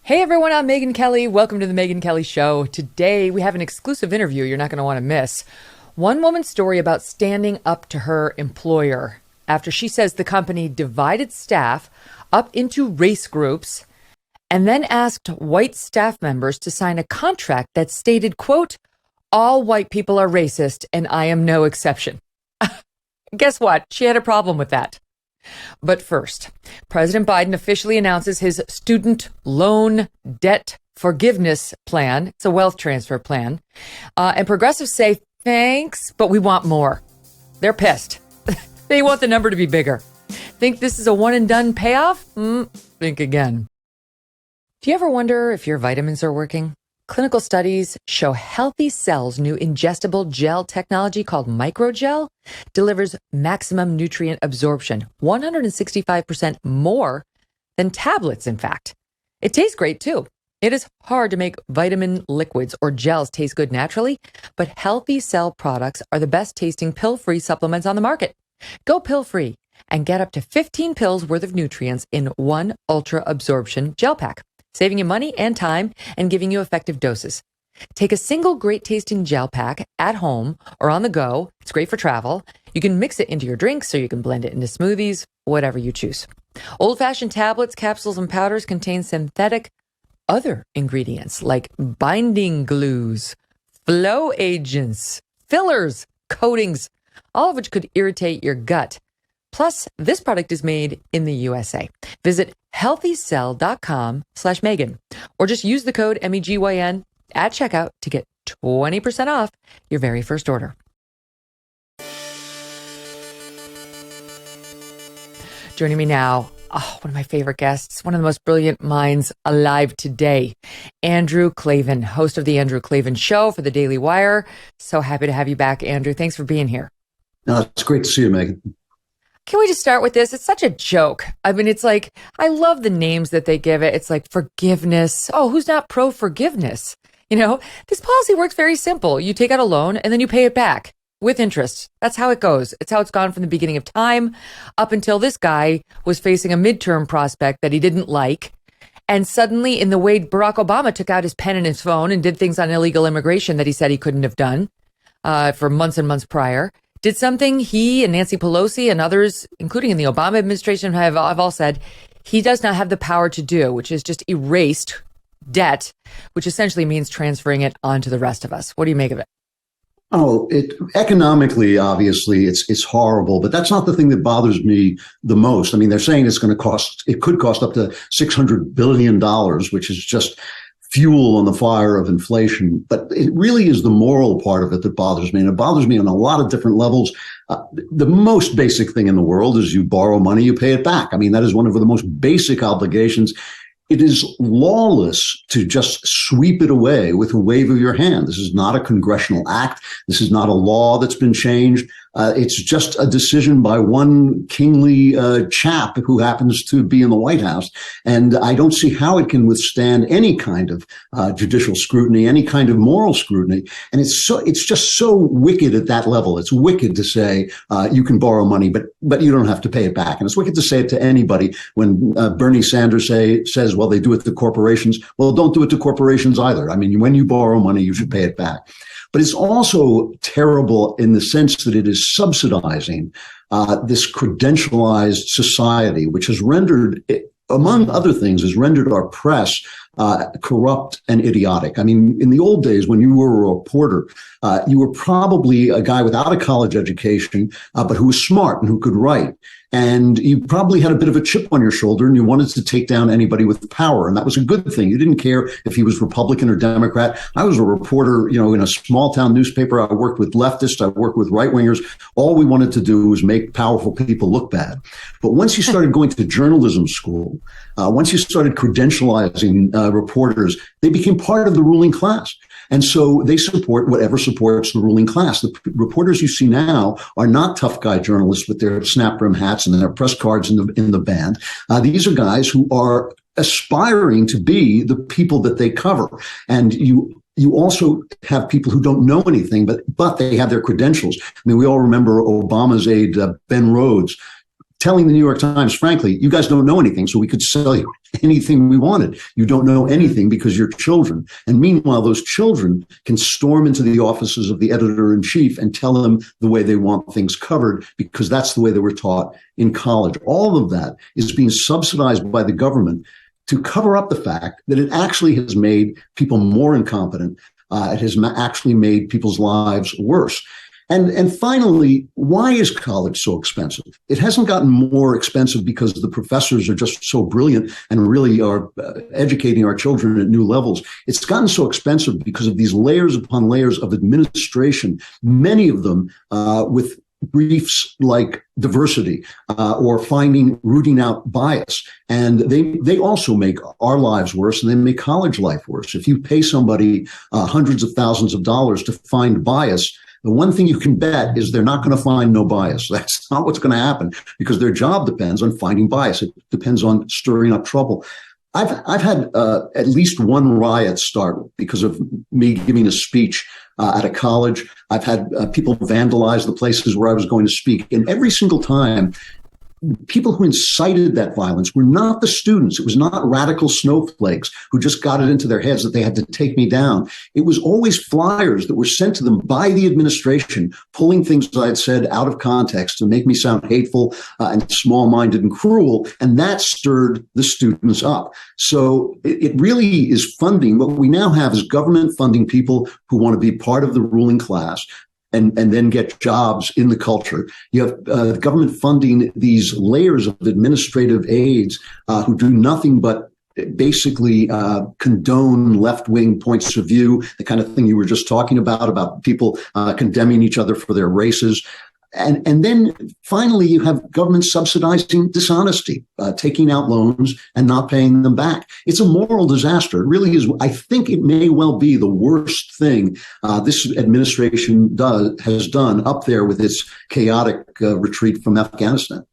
Hey everyone, I'm Megyn Kelly. Welcome to the Megyn Kelly Show. Today we have an exclusive interview you're not going to want to miss. One woman's story about standing up to her employer after she says the company divided staff up into race groups and then asked white staff members to sign a contract that stated, quote, "All white people are racist and I am no exception." Guess what? She had a problem with that. But first, President Biden officially announces his student loan debt forgiveness plan. It's a wealth transfer plan. And progressives say, thanks, but we want more. They're pissed. They want the number to be bigger. Think this is a one and done payoff? Think again. Do you ever wonder if your vitamins are working? Clinical studies show Healthy Cell's new ingestible gel technology called microgel delivers maximum nutrient absorption, 165% more than tablets, in fact. It tastes great, too. It is hard to make vitamin liquids or gels taste good naturally, but Healthy Cell products are the best tasting pill-free supplements on the market. Go pill-free and get up to 15 pills worth of nutrients in one ultra absorption gel pack, saving you money and time and giving you effective doses. Take a single great tasting gel pack at home or on the go. It's great for travel. You can mix it into your drinks or you can blend it into smoothies, whatever you choose. Old-fashioned tablets, capsules, and powders contain synthetic other ingredients like binding glues, flow agents, fillers, coatings, all of which could irritate your gut. Plus, this product is made in the USA. Visit healthycell.com/Megyn or just use the code MEGYN at checkout to get 20% off your very first order. Joining me now, one of my favorite guests, one of the most brilliant minds alive today, Andrew Klavan, host of the Andrew Klavan Show for the Daily Wire. So happy to have you back, Andrew. Thanks for being here. No, it's great to see you, Megyn. Can we just start with this? It's such a joke. I mean, it's like, I love the names that they give it. It's like forgiveness. Oh, who's not pro forgiveness? You know, this policy works very simple. You take out a loan and then you pay it back with interest. That's how it goes. It's how it's gone from the beginning of time up until this guy was facing a midterm prospect that he didn't like. And suddenly, in the way Barack Obama took out his pen and his phone and did things on illegal immigration that he said he couldn't have done for months and months prior, did something he and Nancy Pelosi and others, including in the Obama administration, have all said he does not have the power to do, which is just erased debt, which essentially means transferring it onto the rest of us. What do you make of it? Oh, economically, obviously, it's horrible, but that's not the thing that bothers me the most. I mean, they're saying it could cost up to $600 billion, which is just fuel on the fire of inflation. But it really is the moral part of it that bothers me. And it bothers me on a lot of different levels. The most basic thing in the world is you borrow money, you pay it back. I mean, that is one of the most basic obligations. It is lawless to just sweep it away with a wave of your hand. This is not a congressional act. This is not a law that's been changed. It's just a decision by one kingly chap who happens to be in the White House. And I don't see how it can withstand any kind of judicial scrutiny, any kind of moral scrutiny. And it's just so wicked at that level. It's wicked to say you can borrow money, but you don't have to pay it back. And it's wicked to say it to anybody when Bernie Sanders says, well, they do it to corporations. Well, don't do it to corporations either. I mean, when you borrow money, you should pay it back. But it's also terrible in the sense that it is subsidizing this credentialized society, which has rendered, among other things, has rendered our press corrupt and idiotic. I mean, in the old days, when you were a reporter, you were probably a guy without a college education, but who was smart and who could write. And you probably had a bit of a chip on your shoulder and you wanted to take down anybody with power. And that was a good thing. You didn't care if he was Republican or Democrat. I was a reporter, in a small town newspaper. I worked with leftists. I worked with right wingers. All we wanted to do was make powerful people look bad. But once you started going to journalism school, once you started credentializing reporters, they became part of the ruling class. And so they support whatever supports the ruling class. The reporters you see now are not tough guy journalists with their snap brim hats and their press cards in the band. These are guys who are aspiring to be the people that they cover. And you also have people who don't know anything, but they have their credentials. I mean, we all remember Obama's aide, Ben Rhodes, telling the New York Times, frankly, you guys don't know anything, so we could sell you anything we wanted. You don't know anything because you're children. And meanwhile, those children can storm into the offices of the editor-in-chief and tell them the way they want things covered, because that's the way they were taught in college. All of that is being subsidized by the government to cover up the fact that it actually has made people more incompetent. It has actually made people's lives worse. And finally, why is college so expensive? It hasn't gotten more expensive because the professors are just so brilliant and really are educating our children at new levels. It's gotten so expensive because of these layers upon layers of administration, many of them with briefs like diversity or rooting out bias. And they also make our lives worse, and they make college life worse. If you pay somebody hundreds of thousands of dollars to find bias, the one thing you can bet is they're not going to find no bias. That's not what's going to happen, because their job depends on finding bias. It depends on stirring up trouble. I've had at least one riot start because of me giving a speech at a college. I've had people vandalize the places where I was going to speak. And every single time, people who incited that violence were not the students. It was not radical snowflakes who just got it into their heads that they had to take me down. It was always flyers that were sent to them by the administration, pulling things I had said out of context to make me sound hateful and small-minded and cruel. And that stirred the students up. So it really is funding. What we now have is government funding people who want to be part of the ruling class and then get jobs in the culture. You have the government funding these layers of administrative aides who do nothing but basically condone left-wing points of view, the kind of thing you were just talking about people condemning each other for their races. And then finally, you have government subsidizing dishonesty, taking out loans and not paying them back. It's a moral disaster. It really is. I think it may well be the worst thing this administration has done, up there with its chaotic retreat from Afghanistan.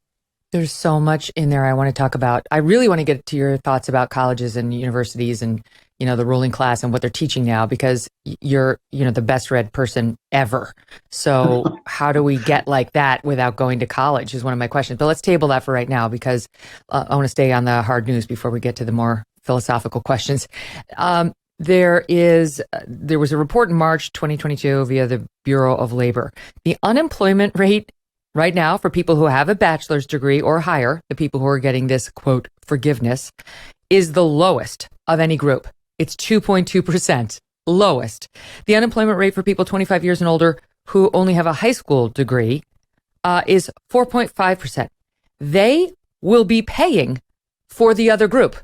There's so much in there I want to talk about. I really want to get to your thoughts about colleges and universities and, you know, the ruling class and what they're teaching now, because you're, you know, the best read person ever. So how do we get like that without going to college is one of my questions. But let's table that for right now, because I want to stay on the hard news before we get to the more philosophical questions. There was a report in March 2022 via the Bureau of Labor. The unemployment rate right now for people who have a bachelor's degree or higher, the people who are getting this, quote, forgiveness, is the lowest of any group. It's 2.2%, lowest. The unemployment rate for people 25 years and older who only have a high school degree is 4.5%. They will be paying for the other group.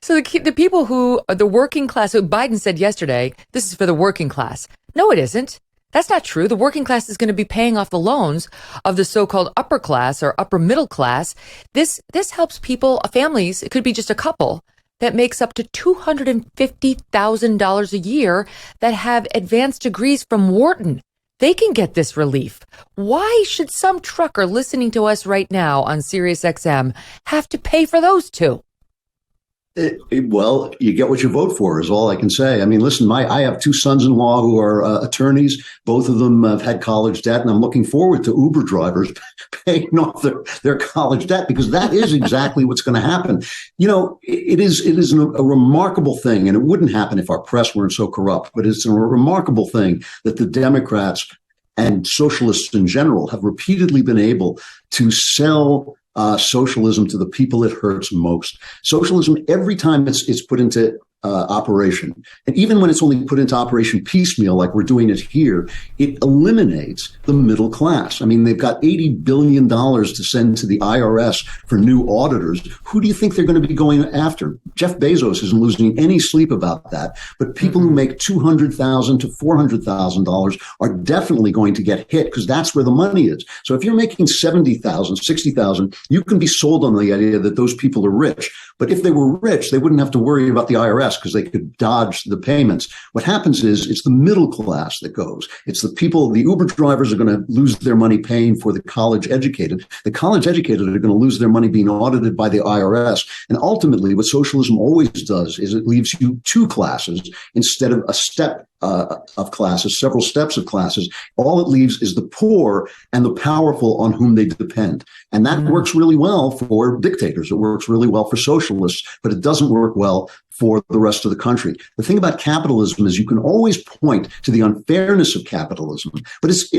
So the people who are the working class, who Biden said yesterday, this is for the working class. No, it isn't. That's not true. The working class is going to be paying off the loans of the so-called upper class or upper middle class. This helps people, families, it could be just a couple, that makes up to $250,000 a year that have advanced degrees from Wharton. They can get this relief. Why should some trucker listening to us right now on SiriusXM have to pay for those two? Well, you get what you vote for is all I can say. I mean, listen, I have two sons-in-law who are attorneys. Both of them have had college debt, and I'm looking forward to Uber drivers paying off their college debt, because that is exactly what's going to happen. You know, it is a remarkable thing, and it wouldn't happen if our press weren't so corrupt, but it's a remarkable thing that the Democrats and socialists in general have repeatedly been able to sell socialism to the people it hurts most. Socialism, every time it's put into operation, and even when it's only put into operation piecemeal, like we're doing it here, it eliminates the middle class. I mean, they've got $80 billion to send to the IRS for new auditors. Who do you think they're going to be going after? Jeff Bezos isn't losing any sleep about that, but people who make $200,000 to $400,000 are definitely going to get hit, because that's where the money is. So if you're making $70,000, $60,000, you can be sold on the idea that those people are rich. But if they were rich, they wouldn't have to worry about the IRS, because they could dodge the payments. What happens is it's the middle class that goes. It's the people, the Uber drivers are going to lose their money paying for the college educated. The college educated are going to lose their money being audited by the IRS. And ultimately, what socialism always does is it leaves you two classes instead of a step of classes, several steps of classes. All it leaves is the poor and the powerful on whom they depend. And that works really well for dictators. It works really well for socialists, but it doesn't work well for the rest of the country. The thing about capitalism is you can always point to the unfairness of capitalism,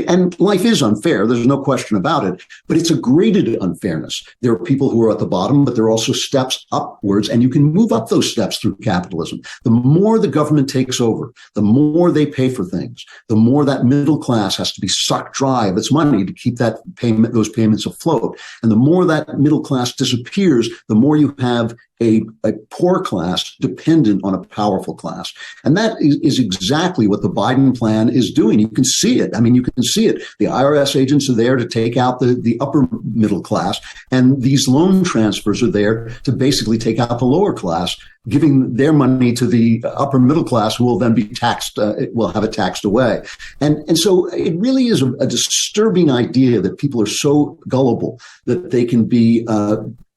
and life is unfair. There's no question about it, but it's a graded unfairness. There are people who are at the bottom, but there are also steps upwards, and you can move up those steps through capitalism. The more the government takes over, the more they pay for things, the more that middle class has to be sucked dry of its money to keep those payments afloat. And the more that middle class disappears, the more you have a poor class dependent on a powerful class. And that is exactly what the Biden plan is doing. You can see it. I mean, you can see it. The IRS agents are there to take out the upper middle class, and these loan transfers are there to basically take out the lower class, giving their money to the upper middle class, who will then be taxed, will have it taxed away. And so it really is a disturbing idea that people are so gullible that they can be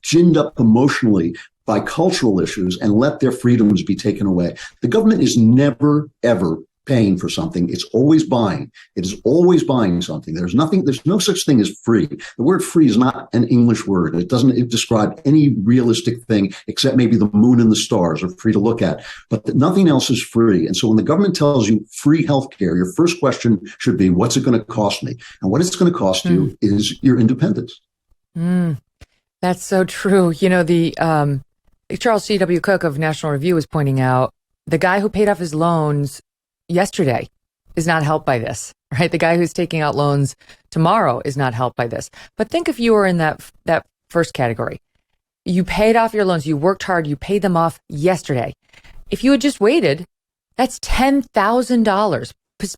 ginned up emotionally by cultural issues and let their freedoms be taken away. The government is never, ever paying for something. It's always buying. It is always buying something. There's no such thing as free. The word free is not an English word. It doesn't describe any realistic thing except maybe the moon and the stars are free to look at, but nothing else is free. And so when the government tells you free healthcare, your first question should be, what's it going to cost me? And what it's going to cost you is your independence. That's so true. You know, the Charles C.W. Cook of National Review was pointing out the guy who paid off his loans yesterday is not helped by this, right? The guy who's taking out loans tomorrow is not helped by this. But think if you were in that first category. You paid off your loans, you worked hard, you paid them off yesterday. If you had just waited, that's $10,000,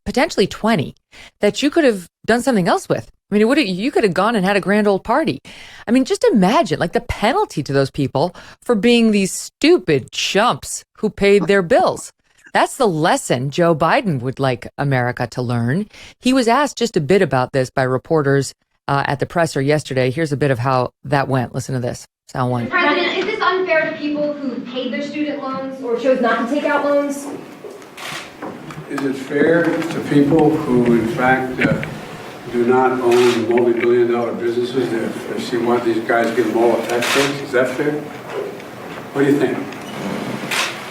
potentially 20, that you could have done something else with. I mean, you could have gone and had a grand old party. I mean, just imagine like the penalty to those people for being these stupid chumps who paid their bills. That's the lesson Joe Biden would like America to learn. He was asked just a bit about this by reporters at the presser yesterday. Here's a bit of how that went. Listen to this. Sound one. President, is this unfair to people who paid their student loans or chose not to take out loans? Is it fair to people who, in fact, do not own multi-billion-dollar businesses? If she wants these guys to give them all a tax breaks, is that fair? What do you think?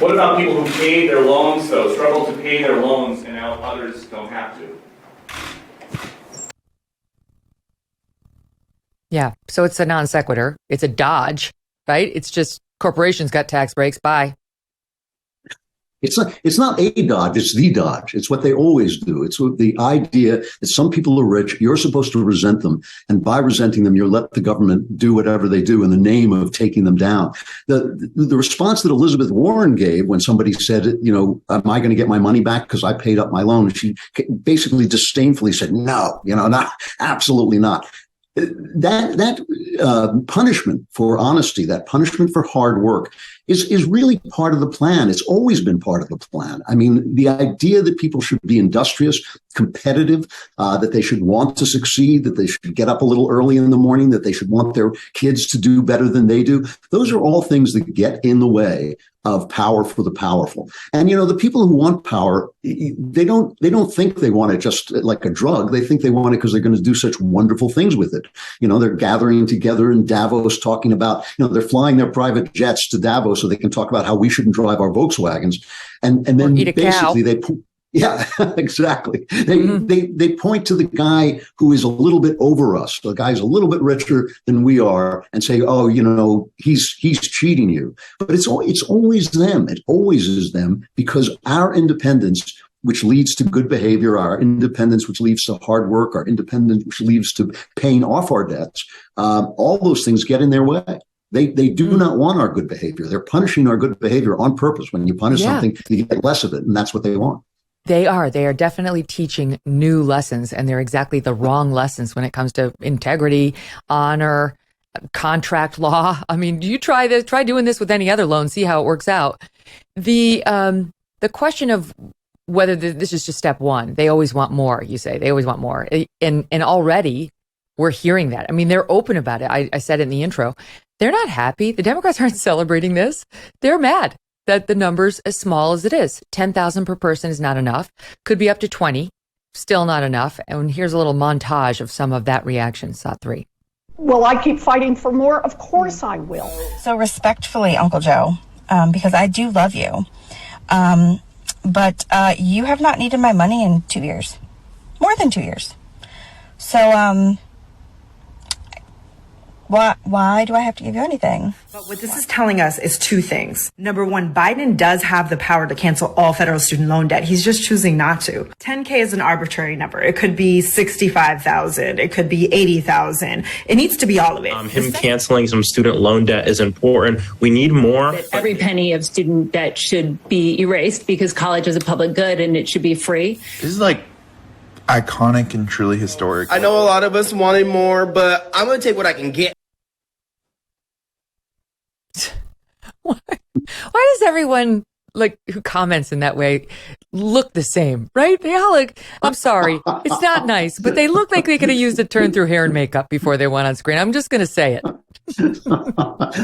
What about people who paid their loans, though, struggle to pay their loans, and now others don't have to? Yeah, so it's a non sequitur. It's a dodge, right? It's just corporations got tax breaks. Bye. It's not a dodge, it's the dodge. It's what they always do. It's the idea that some people are rich, you're supposed to resent them. And by resenting them, you let the government do whatever they do in the name of taking them down. The response that Elizabeth Warren gave when somebody said, you know, am I going to get my money back because I paid up my loan? She basically disdainfully said, no, not, absolutely not. That punishment for honesty, that punishment for hard work is really part of the plan. It's always been part of the plan. I mean, the idea that people should be industrious, competitive, that they should want to succeed, that they should get up a little early in the morning, that they should want their kids to do better than they do. Those are all things that get in the way of power for the powerful. And, the people who want power, they don't think they want it just like a drug. They think they want it because they're going to do such wonderful things with it. They're gathering together in Davos talking about, they're flying their private jets to Davos so they can talk about how we shouldn't drive our Volkswagens. And then basically yeah, exactly. They point to the guy who is a little bit over us, the guy's a little bit richer than we are, and say, oh, he's cheating you. But it's always them. It always is them, because our independence, which leads to good behavior, our independence, which leads to hard work, our independence, which leads to paying off our debts, all those things get in their way. They do not want our good behavior. They're punishing our good behavior on purpose. When you punish something, you get less of it, and that's what they want. They are definitely teaching new lessons, and they're exactly the wrong lessons when it comes to integrity, honor, contract law. I mean, you try doing this with any other loan, see how it works out. The question of whether this is just step one, they always want more, you say. They always want more. And already we're hearing that. I mean, they're open about it. I said it in the intro. They're not happy. The Democrats aren't celebrating this. They're mad. that the number's as small as it is. 10,000 per person is not enough. Could be up to 20. Still not enough. And here's a little montage of some of that reaction. Saw 3. Will I keep fighting for more? Of course I will. So respectfully, Uncle Joe, because I do love you, but you have not needed my money in 2 years. More than 2 years. So, why do I have to give you anything? But what this is telling us is 2 things. Number 1, Biden does have the power to cancel all federal student loan debt. He's just choosing not to. 10K is an arbitrary number. It could be 65,000. It could be 80,000. It needs to be all of it. Him canceling some student loan debt is important. We need more. That every penny of student debt should be erased because college is a public good and it should be free. This is like iconic and truly historic. I know a lot of us wanted more, but I'm going to take what I can get. Why does everyone who comments in that way look the same, right? They all look, I'm sorry, it's not nice, but they look like they could have used a turn through hair and makeup before they went on screen. I'm just going to say it.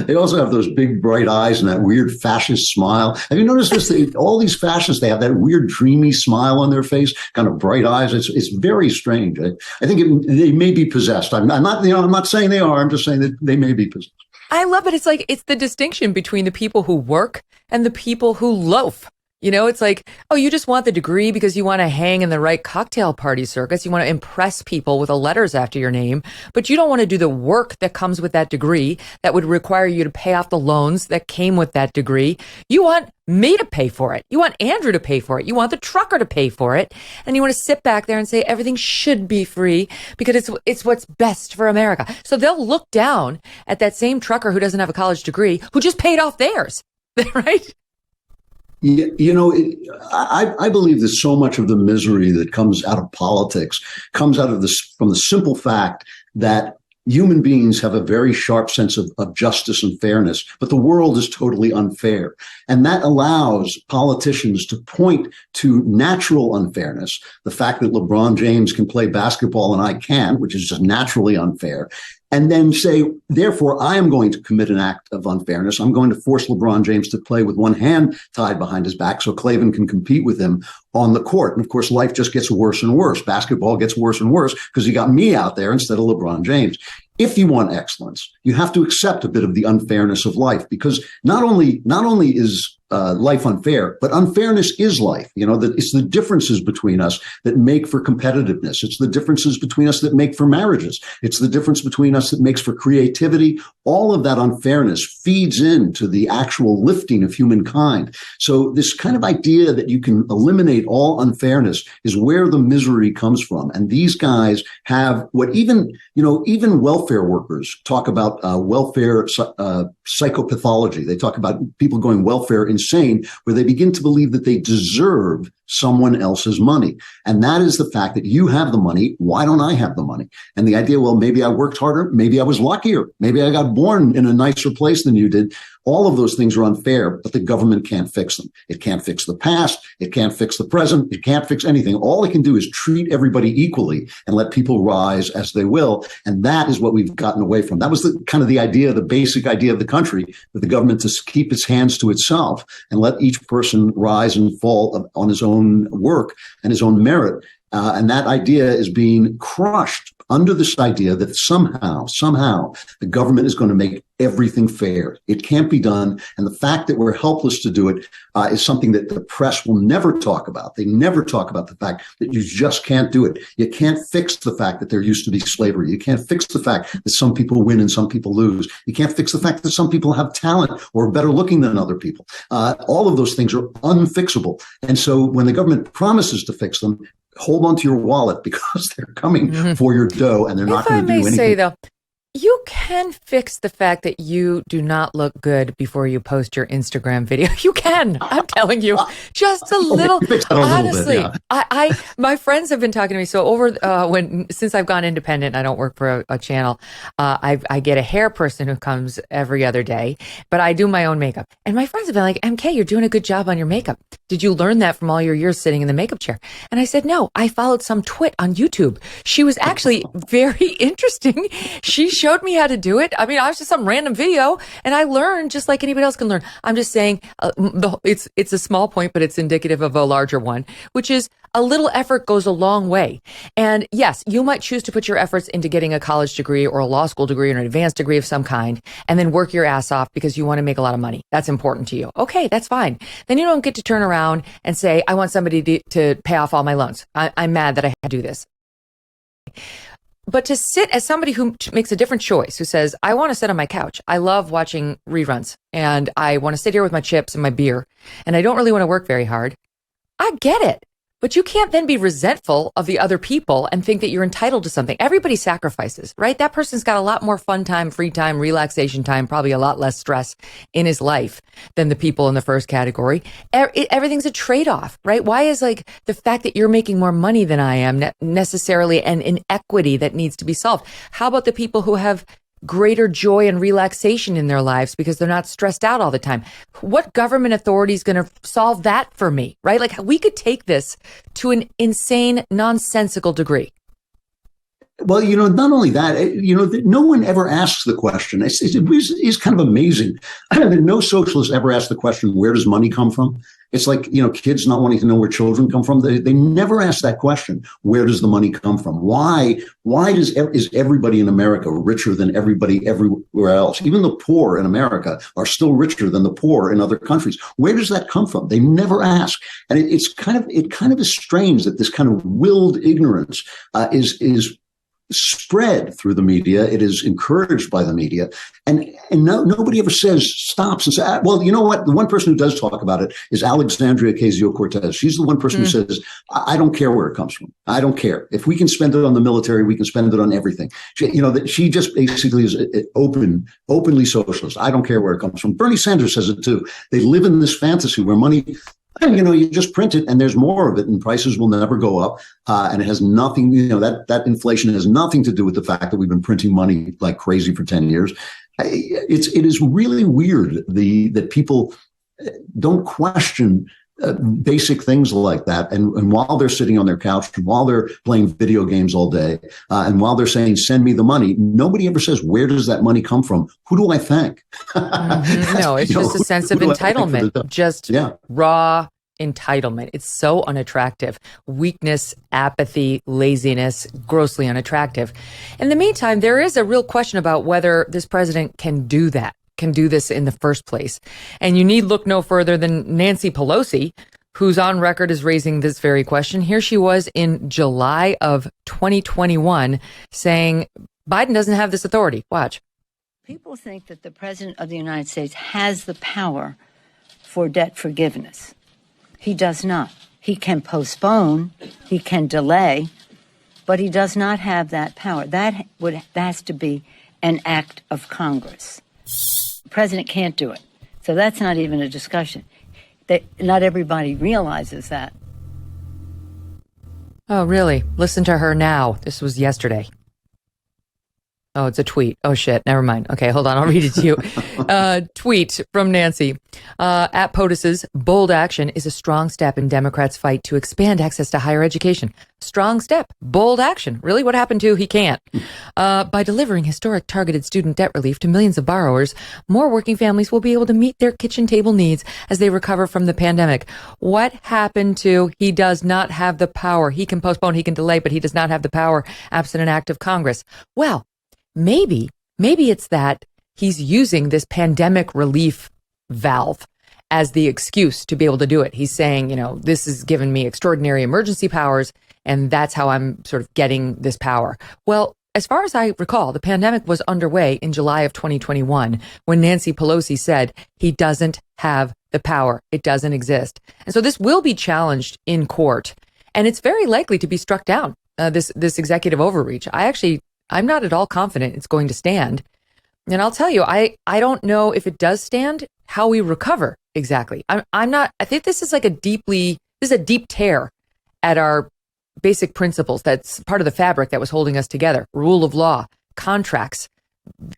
They also have those big bright eyes and that weird fascist smile. Have you noticed this? All these fascists, they have that weird dreamy smile on their face, kind of bright eyes. It's very strange. I think they may be possessed. I'm not saying they are. I'm just saying that they may be possessed. I love it. It's the distinction between the people who work and the people who loaf. It's like, oh, you just want the degree because you want to hang in the right cocktail party circus. You want to impress people with the letters after your name, but you don't want to do the work that comes with that degree that would require you to pay off the loans that came with that degree. You want me to pay for it. You want Andrew to pay for it. You want the trucker to pay for it. And you want to sit back there and say everything should be free because it's what's best for America. So they'll look down at that same trucker who doesn't have a college degree, who just paid off theirs, right? I believe that so much of the misery that comes out of politics comes out of from the simple fact that human beings have a very sharp sense of justice and fairness, but the world is totally unfair. And that allows politicians to point to natural unfairness, the fact that LeBron James can play basketball and I can't, which is just naturally unfair, and then say, therefore, I am going to commit an act of unfairness. I'm going to force LeBron James to play with one hand tied behind his back so Klavan can compete with him on the court. And of course, life just gets worse and worse. Basketball gets worse and worse because you got me out there instead of LeBron James. If you want excellence, you have to accept a bit of the unfairness of life, because not only is life unfair, but unfairness is life. It's the differences between us that make for competitiveness. It's the differences between us that make for marriages. It's the difference between us that makes for creativity. All of that unfairness feeds into the actual lifting of humankind. So this kind of idea that you can eliminate all unfairness is where the misery comes from. And these guys have what even welfare workers talk about welfare psychopathology. They talk about people going welfare insane, where they begin to believe that they deserve someone else's money. And that is the fact that you have the money. Why don't I have the money? And the idea, well, maybe I worked harder. Maybe I was luckier. Maybe I got born in a nicer place than you did. All of those things are unfair, but the government can't fix them. It can't fix the past. It can't fix the present. It can't fix anything. All it can do is treat everybody equally and let people rise as they will. And that is what we've gotten away from. That was the idea, the basic idea of the country, for the government to keep its hands to itself and let each person rise and fall on his own work and his own merit. And that idea is being crushed under this idea that somehow the government is going to make everything fair. It can't be done. And the fact that we're helpless to do it is something that the press will never talk about. They never talk about the fact that you just can't do it. You can't fix the fact that there used to be slavery. You can't fix the fact that some people win and some people lose. You can't fix the fact that some people have talent or are better looking than other people. All of those things are unfixable. And so when the government promises to fix them, hold on to your wallet, because they're coming for your dough and they're not going to do anything. Say, though, you can fix the fact that you do not look good before you post your Instagram video. You can. I'm telling you, just a little. Honestly, little bit, yeah. My friends have been talking to me. So since I've gone independent, I don't work for a channel. I get a hair person who comes every other day, but I do my own makeup. And my friends have been like, MK, you're doing a good job on your makeup. Did you learn that from all your years sitting in the makeup chair? And I said, no, I followed some twit on YouTube. She was actually very interesting. She showed me how to do it. I mean, I was just some random video and I learned just like anybody else can learn. I'm just saying it's a small point, but it's indicative of a larger one, which is a little effort goes a long way. And yes, you might choose to put your efforts into getting a college degree or a law school degree or an advanced degree of some kind, and then work your ass off because you want to make a lot of money. That's important to you. Okay, that's fine. Then you don't get to turn around and say, I want somebody to pay off all my loans. I'm mad that I had to do this. But to sit as somebody who makes a different choice, who says, I want to sit on my couch. I love watching reruns and I want to sit here with my chips and my beer and I don't really want to work very hard. I get it. But you can't then be resentful of the other people and think that you're entitled to something. Everybody sacrifices, right? That person's got a lot more fun time, free time, relaxation time, probably a lot less stress in his life than the people in the first category. Everything's a trade-off, right? Why is like the fact that you're making more money than I am necessarily an inequity that needs to be solved? How about the people who have greater joy and relaxation in their lives because they're not stressed out all the time? What government authority is going to solve that for me, right? Like we could take this to an insane, nonsensical degree. Well, not only that, no one ever asks the question. It's kind of amazing. No socialist ever asked the question, where does money come from? It's like, kids not wanting to know where children come from. They never ask that question. Where does the money come from? Why is everybody in America richer than everybody everywhere else? Even the poor in America are still richer than the poor in other countries. Where does that come from? They never ask. And it kind of is strange that this kind of willed ignorance is spread through the media. It is encouraged by the media. And nobody ever stops and says, well, you know what? The one person who does talk about it is Alexandria Ocasio-Cortez. She's the one person who says, I don't care where it comes from. I don't care. If we can spend it on the military, we can spend it on everything. She just basically is openly socialist. I don't care where it comes from. Bernie Sanders says it too. They live in this fantasy where money, you just print it and there's more of it and prices will never go up. And it has nothing, that inflation has nothing to do with the fact that we've been printing money like crazy for 10 years. It is really weird that people don't question basic things like that. And while they're sitting on their couch, and while they're playing video games all day, and while they're saying, send me the money, nobody ever says, where does that money come from? Who do I thank? No, it's just a sense of entitlement, just raw entitlement. It's so unattractive. Weakness, apathy, laziness, grossly unattractive. In the meantime, there is a real question about whether this president can do that. Can do this in the first place. And you need look no further than Nancy Pelosi, who's on record as raising this very question. Here she was in July of 2021 saying Biden doesn't have this authority. Watch. People think that the president of the United States has the power for debt forgiveness. He does not. He can postpone, he can delay, but he does not have that power. That has to be an act of Congress. The president can't do it. So that's not even a discussion. Not everybody realizes that. Oh, really? Listen to her now. This was yesterday. Oh, it's a tweet. Oh, shit. Never mind. Okay, hold on. I'll read it to you. Tweet from Nancy. At POTUS's, bold action is a strong step in Democrats' fight to expand access to higher education. Strong step. Bold action. Really? What happened to he can't? By delivering historic targeted student debt relief to millions of borrowers, more working families will be able to meet their kitchen table needs as they recover from the pandemic. What happened to he does not have the power? He can postpone, he can delay, but he does not have the power absent an act of Congress. Well, maybe it's that he's using this pandemic relief valve as the excuse to be able to do it. He's saying, this has given me extraordinary emergency powers, and that's how I'm sort of getting this power. Well, as far as I recall, the pandemic was underway in July of 2021 when Nancy Pelosi said he doesn't have the power. It doesn't exist. And so this will be challenged in court, and it's very likely to be struck down, this executive overreach. I'm not at all confident it's going to stand. And I'll tell you, I don't know if it does stand, how we recover exactly. I think this is like a deep tear at our basic principles. That's part of the fabric that was holding us together. Rule of law, contracts,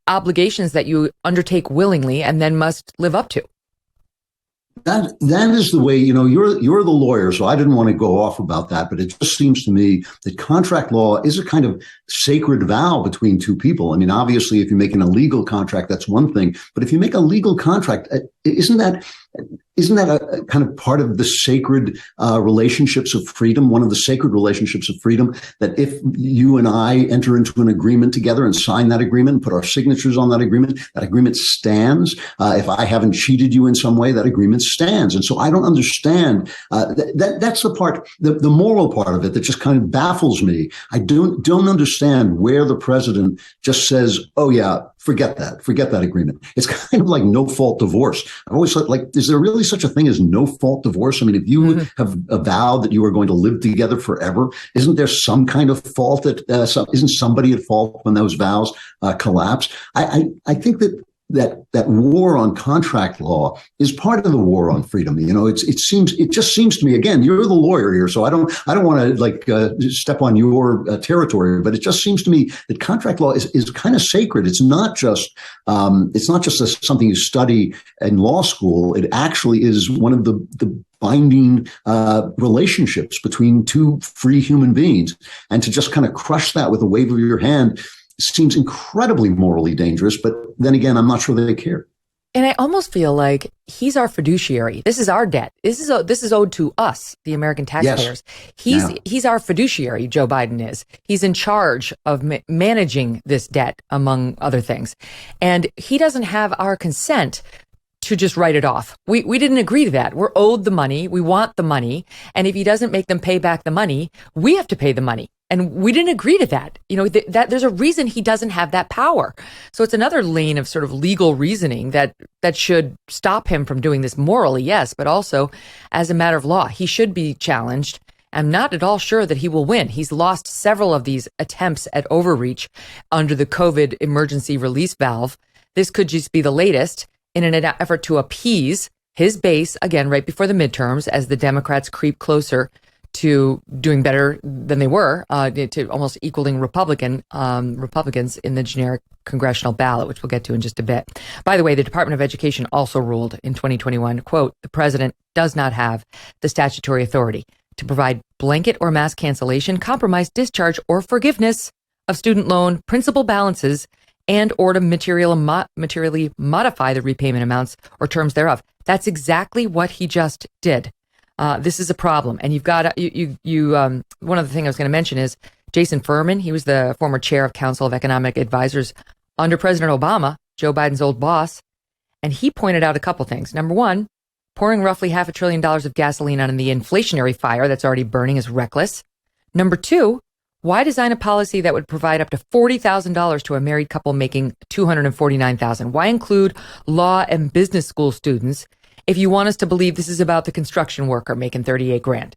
obligations that you undertake willingly and then must live up to. That is the way, you're the lawyer, so I didn't want to go off about that, but it just seems to me that contract law is a kind of sacred vow between two people. I mean, obviously, if you make an illegal contract, that's one thing, but if you make a legal contract, isn't that a kind of part of the sacred relationships of freedom, one of the sacred relationships of freedom, that if you and I enter into an agreement together and sign that agreement, put our signatures on that agreement stands. If I haven't cheated you in some way, that agreement stands. And so I don't understand that's the part, the moral part of it that just kind of baffles me. I don't understand where the president just says, oh yeah, forget that agreement. It's kind of like no fault divorce. I've always thought, like, is there really such a thing as no fault divorce? I mean, if you have vowed that you are going to live together forever, isn't there some kind of fault isn't somebody at fault when those vows collapse? I think that war on contract law is part of the war on freedom. It just seems to me, again, you're the lawyer here, so I don't want to step on your territory, but it just seems to me that contract law is kind of sacred. It's not just something you study in law school. It actually is one of the binding relationships between two free human beings, and to just kind of crush that with a wave of your hand seems incredibly morally dangerous, but then again, I'm not sure they care. And I almost feel like he's our fiduciary. This is our debt. This is owed to us, the American taxpayers. Yes. He's our fiduciary, Joe Biden is. He's in charge of managing this debt, among other things. And he doesn't have our consent to just write it off. We didn't agree to that. We're owed the money. We want the money. And if he doesn't make them pay back the money, we have to pay the money. And we didn't agree to that. That there's a reason he doesn't have that power. So it's another lane of sort of legal reasoning that should stop him from doing this morally, yes, but also as a matter of law. He should be challenged. I'm not at all sure that he will win. He's lost several of these attempts at overreach under the COVID emergency release valve. This could just be the latest in an effort to appease his base, again, right before the midterms, as the Democrats creep closer to doing better than they were, to almost equaling Republicans in the generic congressional ballot, which we'll get to in just a bit. By the way, the Department of Education also ruled in 2021, quote, the president does not have the statutory authority to provide blanket or mass cancellation, compromise, discharge, or forgiveness of student loan principal balances and or to materially modify the repayment amounts or terms thereof. That's exactly what he just did. This is a problem. And you've got, one other thing I was going to mention is Jason Furman. He was the former chair of Council of Economic Advisors under President Obama, Joe Biden's old boss. And he pointed out a couple things. Number one, pouring roughly $500 billion of gasoline on the inflationary fire that's already burning is reckless. Number two, why design a policy that would provide up to $40,000 to a married couple making $249,000? Why include law and business school students if you want us to believe this is about the construction worker making $38,000?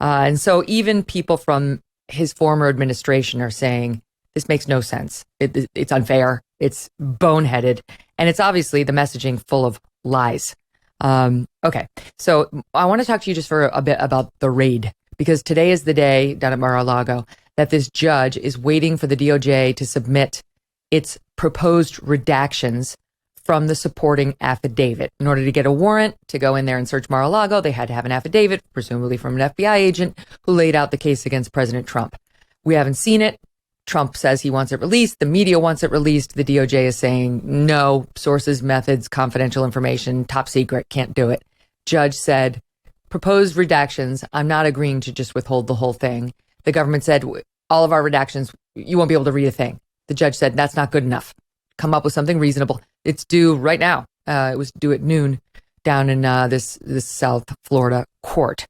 And so even people from his former administration are saying this makes no sense. It's unfair. It's boneheaded. And it's obviously the messaging full of lies. Okay, so I want to talk to you just for a bit about the raid, because today is the day down at Mar-a-Lago that this judge is waiting for the DOJ to submit its proposed redactions from the supporting affidavit. In order to get a warrant to go in there and search Mar-a-Lago, they had to have an affidavit, presumably from an FBI agent, who laid out the case against President Trump. We haven't seen it. Trump says he wants it released. The media wants it released. The DOJ is saying, no, sources, methods, confidential information, top secret, can't do it. Judge said, proposed redactions, I'm not agreeing to just withhold the whole thing. The government said, all of our redactions, you won't be able to read a thing. The judge said, that's not good enough. Come up with something reasonable. It's due right now. It was due at noon down in this South Florida court.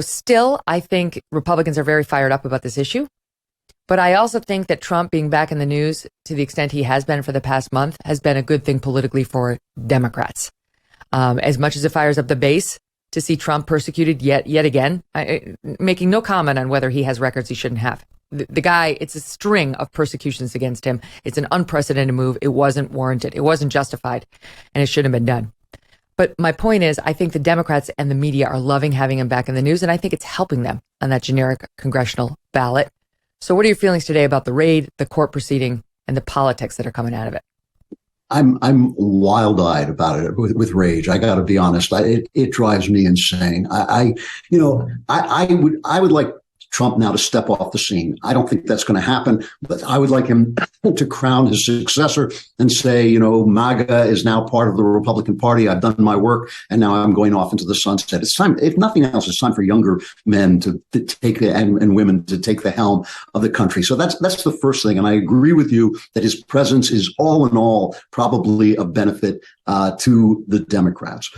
Still, I think Republicans are very fired up about this issue. But I also think that Trump being back in the news to the extent he has been for the past month has been a good thing politically for Democrats. As much as it fires up the base to see Trump persecuted yet again, making no comment on whether he has records he shouldn't have. The guy, it's a string of persecutions against him. It's an unprecedented move. It wasn't warranted. It wasn't justified, and it shouldn't have been done. But my point is, I think the Democrats and the media are loving having him back in the news, and I think it's helping them on that generic congressional ballot. So what are your feelings today about the raid, the court proceeding, and the politics that are coming out of it? I'm wild-eyed about it with rage. I got to be honest. It drives me insane. I would like Trump now to step off the scene. I don't think that's going to happen, but I would like him to crown his successor and say, MAGA is now part of the Republican Party. I've done my work, and now I'm going off into the sunset. It's time, if nothing else, it's time for younger men to take and women to take the helm of the country. So that's the first thing. And I agree with you that his presence is all in all probably a benefit to the Democrats.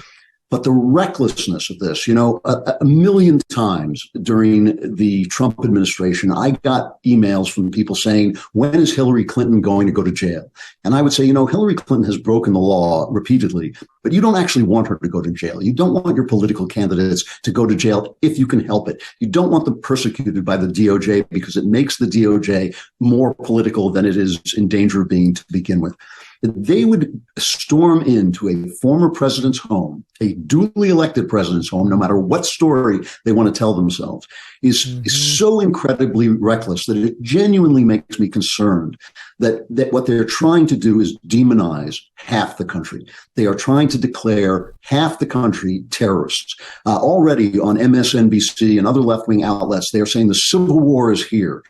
But the recklessness of this, a million times during the Trump administration, I got emails from people saying, when is Hillary Clinton going to go to jail? And I would say, Hillary Clinton has broken the law repeatedly, but you don't actually want her to go to jail. You don't want your political candidates to go to jail if you can help it. You don't want them persecuted by the DOJ because it makes the DOJ more political than it is in danger of being to begin with. They would storm into a former president's home, a duly elected president's home, no matter what story they want to tell themselves, is so incredibly reckless that it genuinely makes me concerned that what they're trying to do is demonize half the country. They are trying to declare half the country terrorists. Already on MSNBC and other left-wing outlets, they are saying the Civil War is here.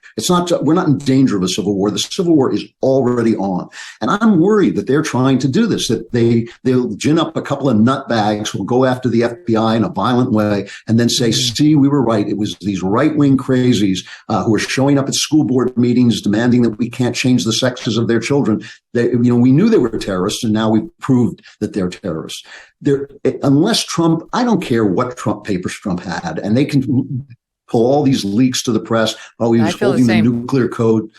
We're not in danger of a civil war. The Civil War is already on. And I'm worried that they're trying to do this, that they'll gin up a couple of nutbags who will go after the FBI in a violent way and then say, see, we were right. It was these right-wing crazies who are showing up at school board meetings demanding that we can't change the sexes of their children. We knew they were terrorists, and now we've proved that they're terrorists. Unless Trump, I don't care what papers Trump had, and they can pull all these leaks to the press. Oh, he was holding the nuclear code.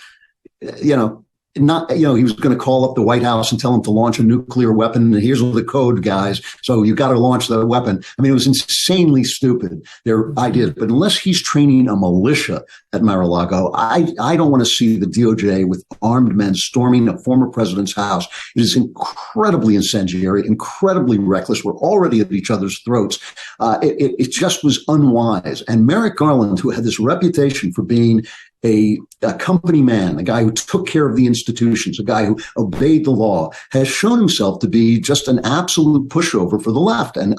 He was going to call up the White House and tell them to launch a nuclear weapon. And here's the code, guys. So you got to launch the weapon. I mean, it was insanely stupid, their ideas. But unless he's training a militia at Mar-a-Lago, I don't want to see the DOJ with armed men storming a former president's house. It is incredibly incendiary, incredibly reckless. We're already at each other's throats. It just was unwise. And Merrick Garland, who had this reputation for being a company man, a guy who took care of the institutions, a guy who obeyed the law, has shown himself to be just an absolute pushover for the left. And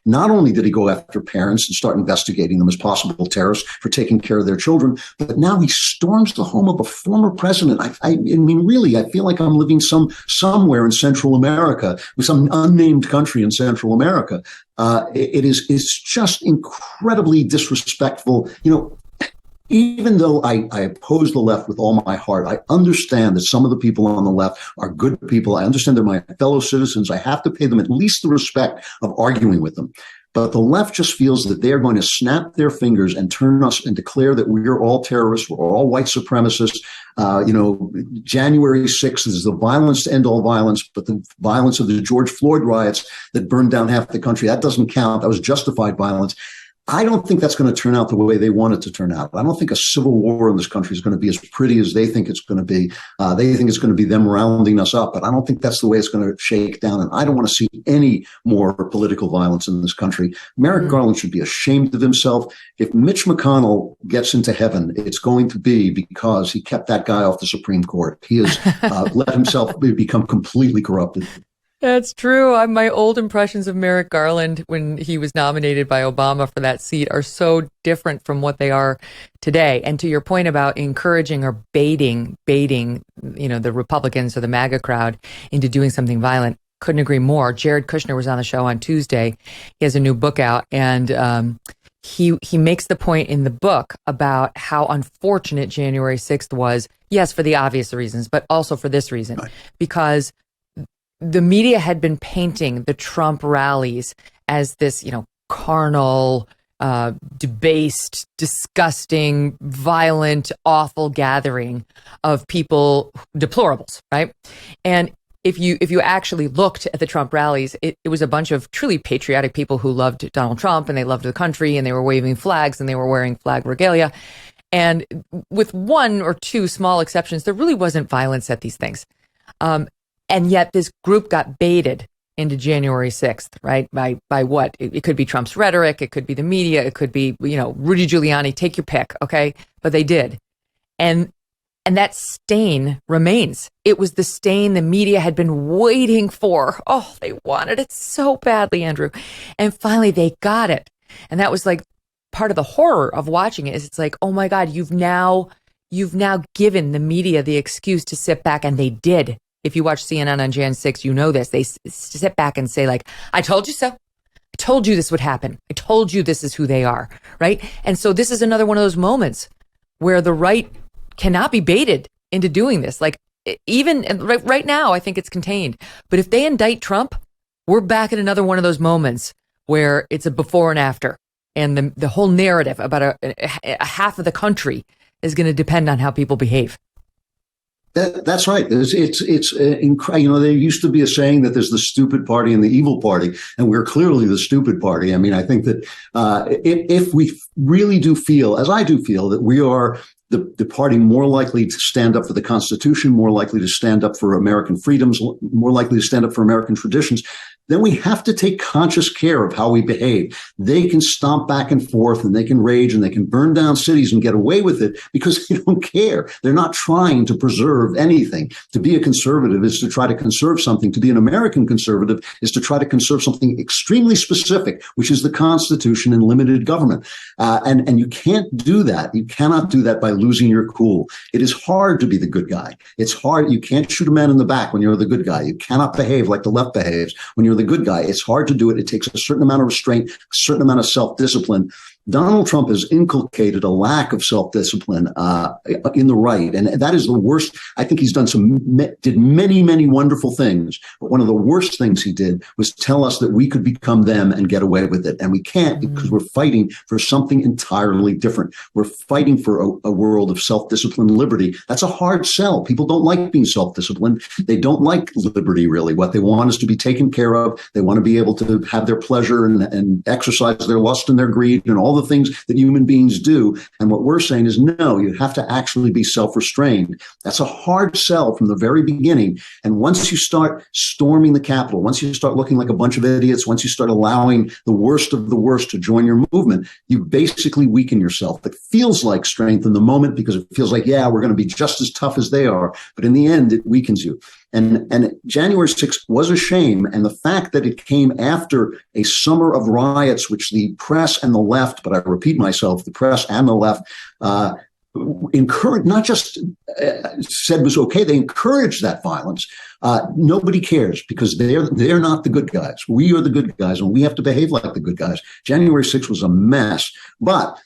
not only did he go after parents and start investigating them as possible terrorists for taking care of their children, but now he storms the home of a former president. I mean, really, I feel like I'm living somewhere in Central America, with some unnamed country in Central America. It's just incredibly disrespectful. Even though I oppose the left with all my heart, I understand that some of the people on the left are good people. I understand they're my fellow citizens. I have to pay them at least the respect of arguing with them. But the left just feels that they're going to snap their fingers and turn us and declare that we're all terrorists, we're all white supremacists. January 6th is the violence to end all violence, but the violence of the George Floyd riots that burned down half the country, that doesn't count. That was justified violence. I don't think that's going to turn out the way they want it to turn out. I don't think a civil war in this country is going to be as pretty as they think it's going to be. They think it's going to be them rounding us up, but I don't think that's the way it's going to shake down. And I don't want to see any more political violence in this country. Merrick Garland should be ashamed of himself. If Mitch McConnell gets into heaven, it's going to be because he kept that guy off the Supreme Court. He has let himself become completely corrupted. That's true. My old impressions of Merrick Garland when he was nominated by Obama for that seat are so different from what they are today. And to your point about encouraging or baiting, the Republicans or the MAGA crowd into doing something violent, couldn't agree more. Jared Kushner was on the show on Tuesday. He has a new book out, and he makes the point in the book about how unfortunate January 6th was, yes, for the obvious reasons, but also for this reason, because the media had been painting the Trump rallies as this, carnal, debased, disgusting, violent, awful gathering of people, deplorables, right? And if you actually looked at the Trump rallies, it was a bunch of truly patriotic people who loved Donald Trump and they loved the country and they were waving flags and they were wearing flag regalia. And with one or two small exceptions, there really wasn't violence at these things. And yet this group got baited into January 6th, right? By what? It could be Trump's rhetoric. It could be the media. It could be, Rudy Giuliani. Take your pick, okay? But they did. And And that stain remains. It was the stain the media had been waiting for. Oh, they wanted it so badly, Andrew. And finally they got it. And that was like part of the horror of watching it is it's like, oh my God, you've now given the media the excuse to sit back, and they did. If you watch CNN on Jan 6, you know this. They sit back and say like, I told you so. I told you this would happen. I told you this is who they are, right? And so this is another one of those moments where the right cannot be baited into doing this. Like even right now, I think it's contained. But if they indict Trump, we're back at another one of those moments where it's a before and after. And the whole narrative about a half of the country is going to depend on how people behave. That's right. It's there used to be a saying that there's the stupid party and the evil party, and we're clearly the stupid party. I mean, I think that if we really do feel, as I do feel, that we are the party more likely to stand up for the Constitution, more likely to stand up for American freedoms, more likely to stand up for American traditions, then we have to take conscious care of how we behave. They can stomp back and forth and they can rage and they can burn down cities and get away with it because they don't care. They're not trying to preserve anything. To be a conservative is to try to conserve something. To be an American conservative is to try to conserve something extremely specific, which is the Constitution and limited government. And you can't do that. You cannot do that by losing your cool. It is hard to be the good guy. It's hard. You can't shoot a man in the back when you're the good guy. You cannot behave like the left behaves when you're the good guy. It's hard to do it. It takes a certain amount of restraint, a certain amount of self-discipline. Donald Trump has inculcated a lack of self-discipline in the right, and that is the worst. I think he's did many, many wonderful things, but one of the worst things he did was tell us that we could become them and get away with it, and we can't because we're fighting for something entirely different. We're fighting for a world of self-discipline, liberty. That's a hard sell. People don't like being self-disciplined. They don't like liberty, really. What they want is to be taken care of. They want to be able to have their pleasure and exercise their lust and their greed and all the things that human beings do. And what we're saying is, no, you have to actually be self-restrained. That's a hard sell from the very beginning. And once you start storming the Capitol, once you start looking like a bunch of idiots, once you start allowing the worst of the worst to join your movement, you basically weaken yourself. It feels like strength in the moment because it feels like, yeah, we're going to be just as tough as they are. But in the end, it weakens you. And January 6th was a shame. And the fact that it came after a summer of riots, which the press and the left, but I repeat myself, the press and the left, encouraged, not just said was okay, they encouraged that violence. Nobody cares because they're not the good guys. We are the good guys and we have to behave like the good guys. January 6th was a mess, but,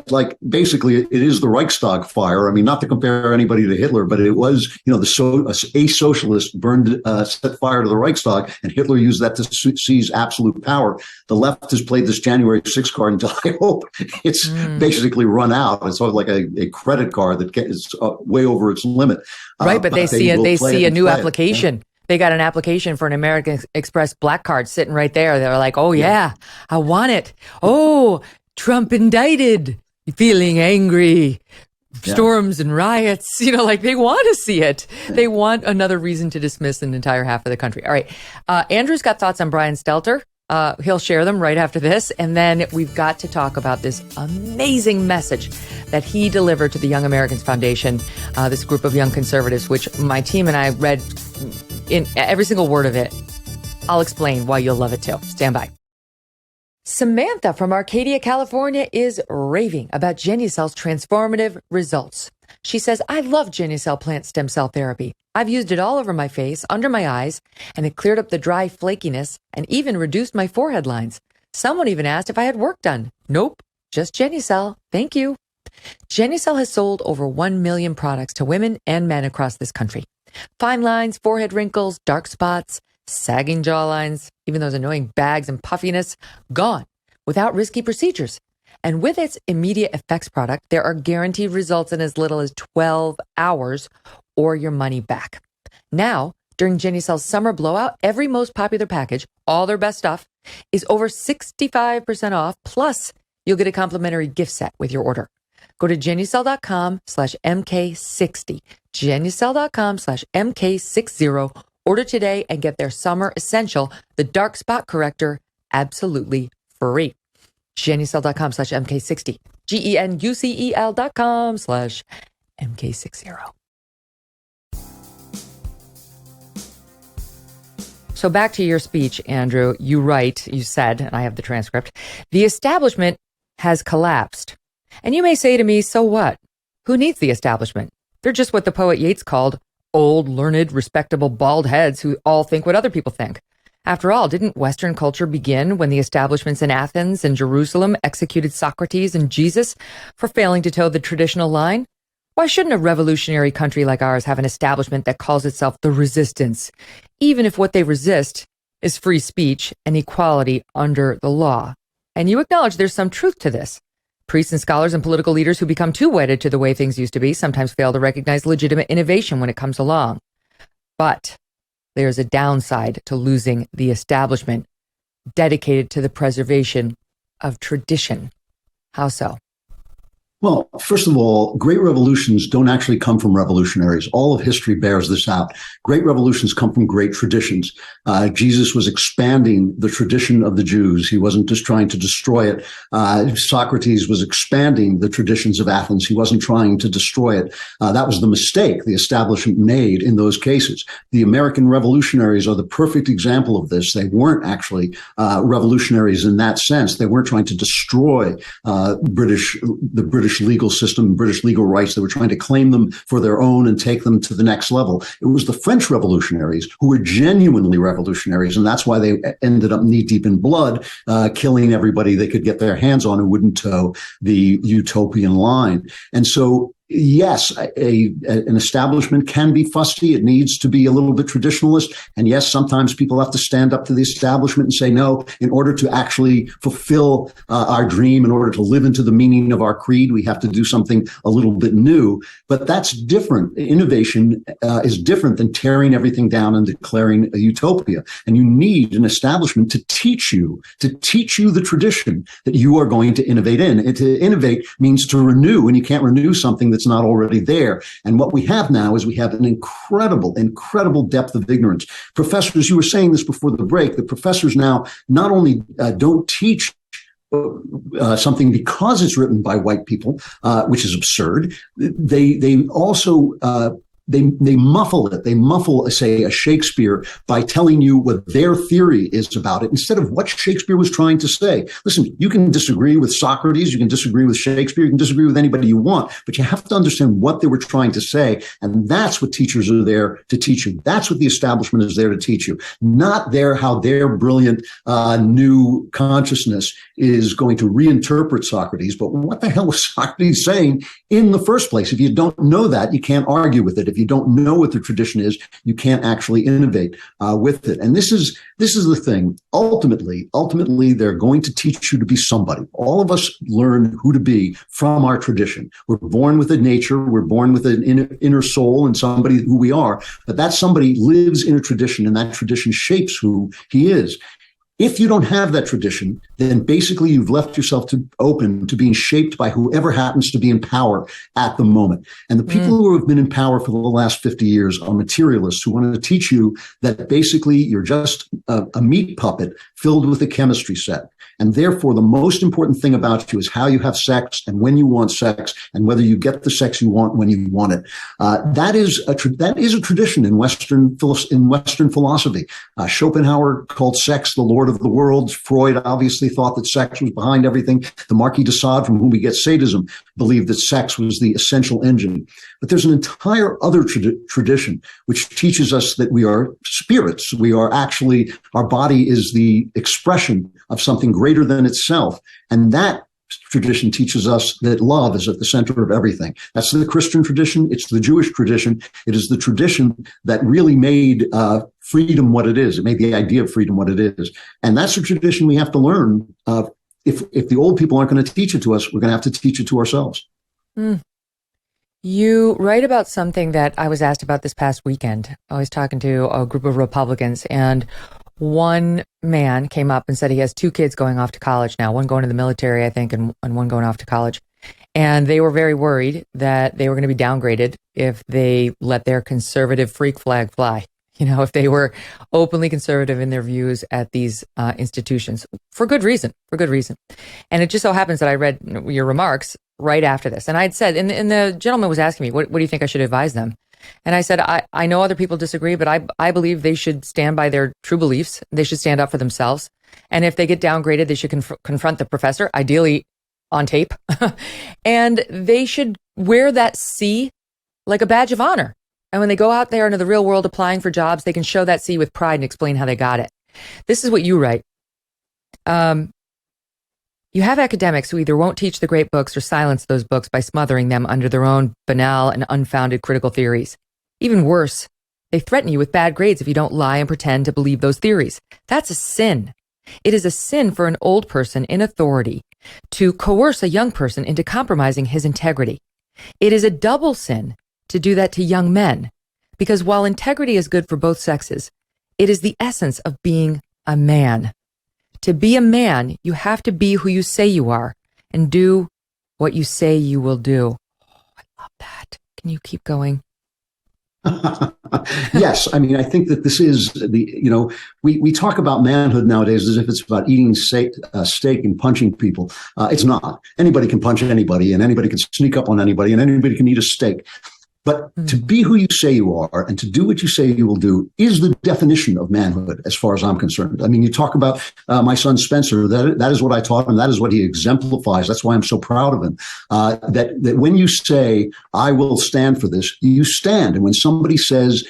like basically it is the Reichstag fire. I mean, not to compare anybody to Hitler, but it was, a socialist set fire to the Reichstag, and Hitler used that to seize absolute power. The left has played this January 6th card until I hope it's basically run out. It's sort of like a credit card that is way over its limit. Right, but they see a new application. They got an application for an American Express black card sitting right there. They're like, oh yeah, I want it. Oh, Trump indicted, feeling angry, storms and riots, like they want to see it. They want another reason to dismiss an entire half of the country. All right. Andrew's got thoughts on Brian Stelter. He'll share them right after this. And then we've got to talk about this amazing message that he delivered to the Young Americans Foundation, this group of young conservatives, which my team and I read in every single word of it. I'll explain why you'll love it too. Stand by. Samantha from Arcadia, California is raving about Genucel's transformative results. She says, I love Genucel plant stem cell therapy. I've used it all over my face, under my eyes, and it cleared up the dry flakiness and even reduced my forehead lines. Someone even asked if I had work done. Nope, just Genucel. Thank you. Genucel has sold over 1 million products to women and men across this country. Fine lines, forehead wrinkles, dark spots, sagging jawlines, even those annoying bags and puffiness, gone without risky procedures. And with its immediate effects product, there are guaranteed results in as little as 12 hours or your money back. Now, during Genucel's summer blowout, every most popular package, all their best stuff, is over 65% off. Plus, you'll get a complimentary gift set with your order. Go to Genucel.com/MK60. Genucel.com/MK60. Order today and get their summer essential, the dark spot corrector, absolutely free. Genucel.com/MK60. GENUCEL.com/MK60. MK60. So back to your speech, Andrew. You said, and I have the transcript, the establishment has collapsed. And you may say to me, so what? Who needs the establishment? They're just what the poet Yeats called old, learned, respectable, bald heads who all think what other people think. After all, didn't Western culture begin when the establishments in Athens and Jerusalem executed Socrates and Jesus for failing to toe the traditional line? Why shouldn't a revolutionary country like ours have an establishment that calls itself the resistance, even if what they resist is free speech and equality under the law? And you acknowledge there's some truth to this. Priests and scholars and political leaders who become too wedded to the way things used to be sometimes fail to recognize legitimate innovation when it comes along. But there's a downside to losing the establishment dedicated to the preservation of tradition. How so? Well, first of all, great revolutions don't actually come from revolutionaries. All of history bears this out. Great revolutions come from great traditions. Jesus was expanding the tradition of the Jews. He wasn't just trying to destroy it. Socrates was expanding the traditions of Athens. He wasn't trying to destroy it. That was the mistake the establishment made in those cases. The American revolutionaries are the perfect example of this. They weren't actually revolutionaries in that sense. They weren't trying to destroy the British legal system, British legal rights. They were trying to claim them for their own and take them to the next level. It was the French revolutionaries who were genuinely revolutionaries, and that's why they ended up knee-deep in blood, killing everybody they could get their hands on who wouldn't toe the utopian line. And so yes, an establishment can be fussy. It needs to be a little bit traditionalist. And yes, sometimes people have to stand up to the establishment and say, no, in order to actually fulfill our dream, in order to live into the meaning of our creed, we have to do something a little bit new. But that's different. Innovation is different than tearing everything down and declaring a utopia. And you need an establishment to teach you the tradition that you are going to innovate in. And to innovate means to renew, and you can't renew something that's not already there. And what we have now is we have an incredible depth of ignorance. Professors, you were saying this before the break, the professors now not only don't teach something because it's written by white people, which is absurd. They also they muffle it. They muffle, say, a Shakespeare by telling you what their theory is about it instead of what Shakespeare was trying to say. Listen, you can disagree with Socrates, you can disagree with Shakespeare, you can disagree with anybody you want, but you have to understand what they were trying to say. And that's what teachers are there to teach you. That's what the establishment is there to teach you. Not how their brilliant new consciousness is going to reinterpret Socrates. But what the hell was Socrates saying in the first place? If you don't know that, you can't argue with it. If you don't know what the tradition is, you can't actually innovate with it. And this is the thing. Ultimately, they're going to teach you to be somebody. All of us learn who to be from our tradition. We're born with a nature. We're born with an inner soul and somebody who we are. But that somebody lives in a tradition, and that tradition shapes who he is. If you don't have that tradition, then basically you've left yourself open to being shaped by whoever happens to be in power at the moment. And the people who have been in power for the last 50 years are materialists who want to teach you that basically you're just a meat puppet filled with a chemistry set. And therefore, the most important thing about you is how you have sex and when you want sex and whether you get the sex you want when you want it. That is a tradition in Western philosophy. Schopenhauer called sex the Lord of the world. Freud obviously thought that sex was behind everything. The Marquis de Sade, from whom we get sadism, believed that sex was the essential engine. But there's an entire other tradition which teaches us that we are spirits. We are actually, our body is the expression of something greater than itself. And that tradition teaches us that love is at the center of everything. That's the Christian tradition. It's the Jewish tradition. It is the tradition that really made freedom what it is. It made the idea of freedom what it is. And that's a tradition we have to learn. If the old people aren't going to teach it to us, we're going to have to teach it to ourselves. You write about something that I was asked about this past weekend. I was talking to a group of Republicans, and one man came up and said he has two kids going off to college now, one going to the military, I think, and one going off to college. And they were very worried that they were going to be downgraded if they let their conservative freak flag fly. You know, if they were openly conservative in their views at these institutions, for good reason. And it just so happens that I read your remarks right after this. And I'd said, and the gentleman was asking me, what do you think I should advise them? And I said, I know other people disagree, but I believe they should stand by their true beliefs. They should stand up for themselves. And if they get downgraded, they should confront the professor, ideally on tape. And they should wear that C like a badge of honor. And when they go out there into the real world applying for jobs, they can show that C with pride and explain how they got it. This is what you write. You have academics who either won't teach the great books or silence those books by smothering them under their own banal and unfounded critical theories. Even worse, they threaten you with bad grades if you don't lie and pretend to believe those theories. That's a sin. It is a sin for an old person in authority to coerce a young person into compromising his integrity. It is a double sin to do that to young men, because while integrity is good for both sexes, it is the essence of being a man. To be a man, you have to be who you say you are and do what you say you will do. Oh, I love that. Can you keep going? Yes. I mean, I think that this is we talk about manhood nowadays as if it's about eating steak and punching people. It's not. Anybody can punch anybody, and anybody can sneak up on anybody, and anybody can eat a steak. But to be who you say you are and to do what you say you will do is the definition of manhood, as far as I'm concerned. I mean, you talk about my son Spencer. That is what I taught him. That is what he exemplifies. That's why I'm so proud of him. That when you say, I will stand for this, you stand. And when somebody says,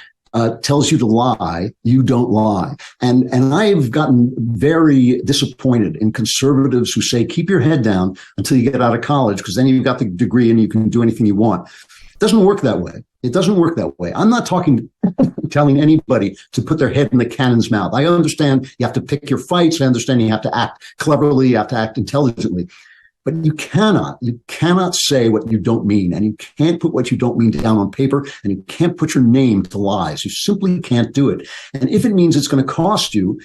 tells you to lie, you don't lie. And I've gotten very disappointed in conservatives who say, keep your head down until you get out of college, because then you've got the degree and you can do anything you want. It doesn't work that way. It doesn't work that way. I'm not telling anybody to put their head in the cannon's mouth. I understand you have to pick your fights. I understand you have to act cleverly. You have to act intelligently. But you cannot say what you don't mean, and you can't put what you don't mean down on paper, and you can't put your name to lies. You simply can't do it. And if it means it's going to cost you,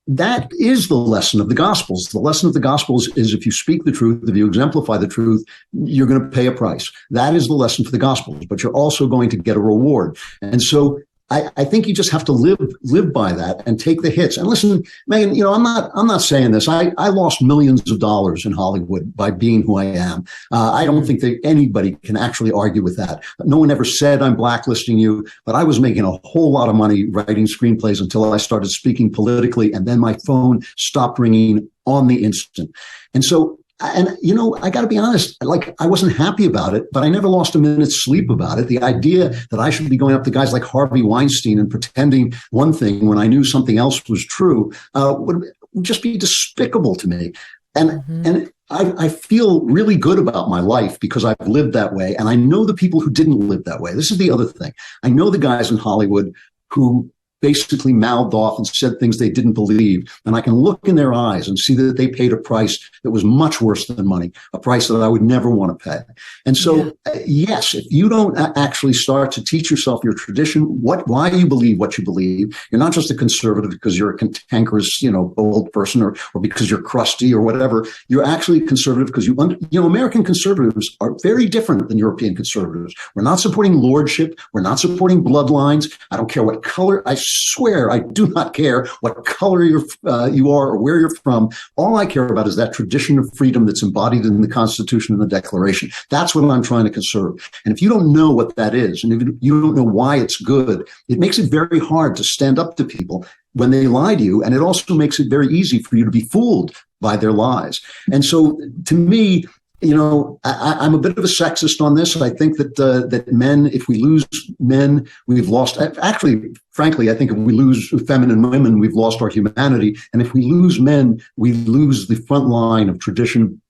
that is the lesson of the Gospels. The lesson of the Gospels is if you speak the truth, if you exemplify the truth, you're going to pay a price. That is the lesson for the Gospels, but you're also going to get a reward. And so I think you just have to live by that and take the hits. And listen, Megyn, I'm not saying this. I lost millions of dollars in Hollywood by being who I am. I don't think that anybody can actually argue with that. No one ever said I'm blacklisting you, but I was making a whole lot of money writing screenplays until I started speaking politically, and then my phone stopped ringing on the instant. And so, I got to be honest, I wasn't happy about it, but I never lost a minute's sleep about it. The idea that I should be going up to guys like Harvey Weinstein and pretending one thing when I knew something else was true would just be despicable to me. And I feel really good about my life because I've lived that way. And I know the people who didn't live that way. This is the other thing. I know the guys in Hollywood who basically mouthed off and said things they didn't believe. And I can look in their eyes and see that they paid a price that was much worse than money, a price that I would never want to pay. And so, yes, if you don't actually start to teach yourself your tradition, why you believe what you believe, you're not just a conservative because you're a cantankerous, old person or because you're crusty or whatever. You're actually conservative because American conservatives are very different than European conservatives. We're not supporting lordship. We're not supporting bloodlines. I don't care what color. I swear I do not care what color you are or where you're from. All I care about is that tradition of freedom that's embodied in the Constitution and the Declaration. That's what I'm trying to conserve. And if you don't know what that is, and if you don't know why it's good, it makes it very hard to stand up to people when they lie to you. And it also makes it very easy for you to be fooled by their lies. And so to me, I'm a bit of a sexist on this. I think that men, if we lose men, we've lost. Actually, frankly, I think if we lose feminine women, we've lost our humanity. And if we lose men, we lose the front line of tradition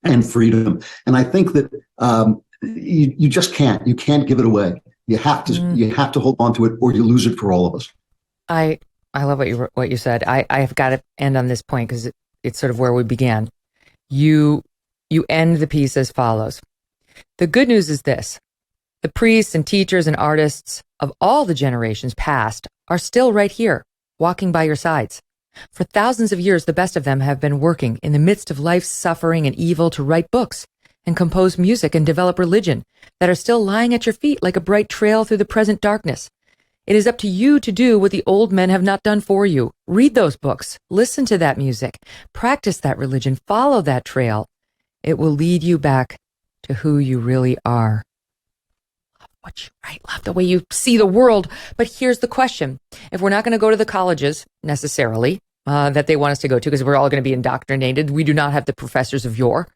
and freedom. And I think that you just can't. You can't give it away. You have to. You have to hold on to it, or you lose it for all of us. I love what you said. I've got to end on this point because it's sort of where we began. You end the piece as follows. The good news is this. The priests and teachers and artists of all the generations past are still right here, walking by your sides. For thousands of years, the best of them have been working in the midst of life's suffering and evil to write books and compose music and develop religion that are still lying at your feet like a bright trail through the present darkness. It is up to you to do what the old men have not done for you. Read those books, listen to that music, practice that religion, follow that trail. It will lead you back to to who you really are. Love the way you see the world. But here's the question. If we're not going to go to the colleges necessarily that they want us to go to, because we're all going to be indoctrinated, we do not have the professors of yore.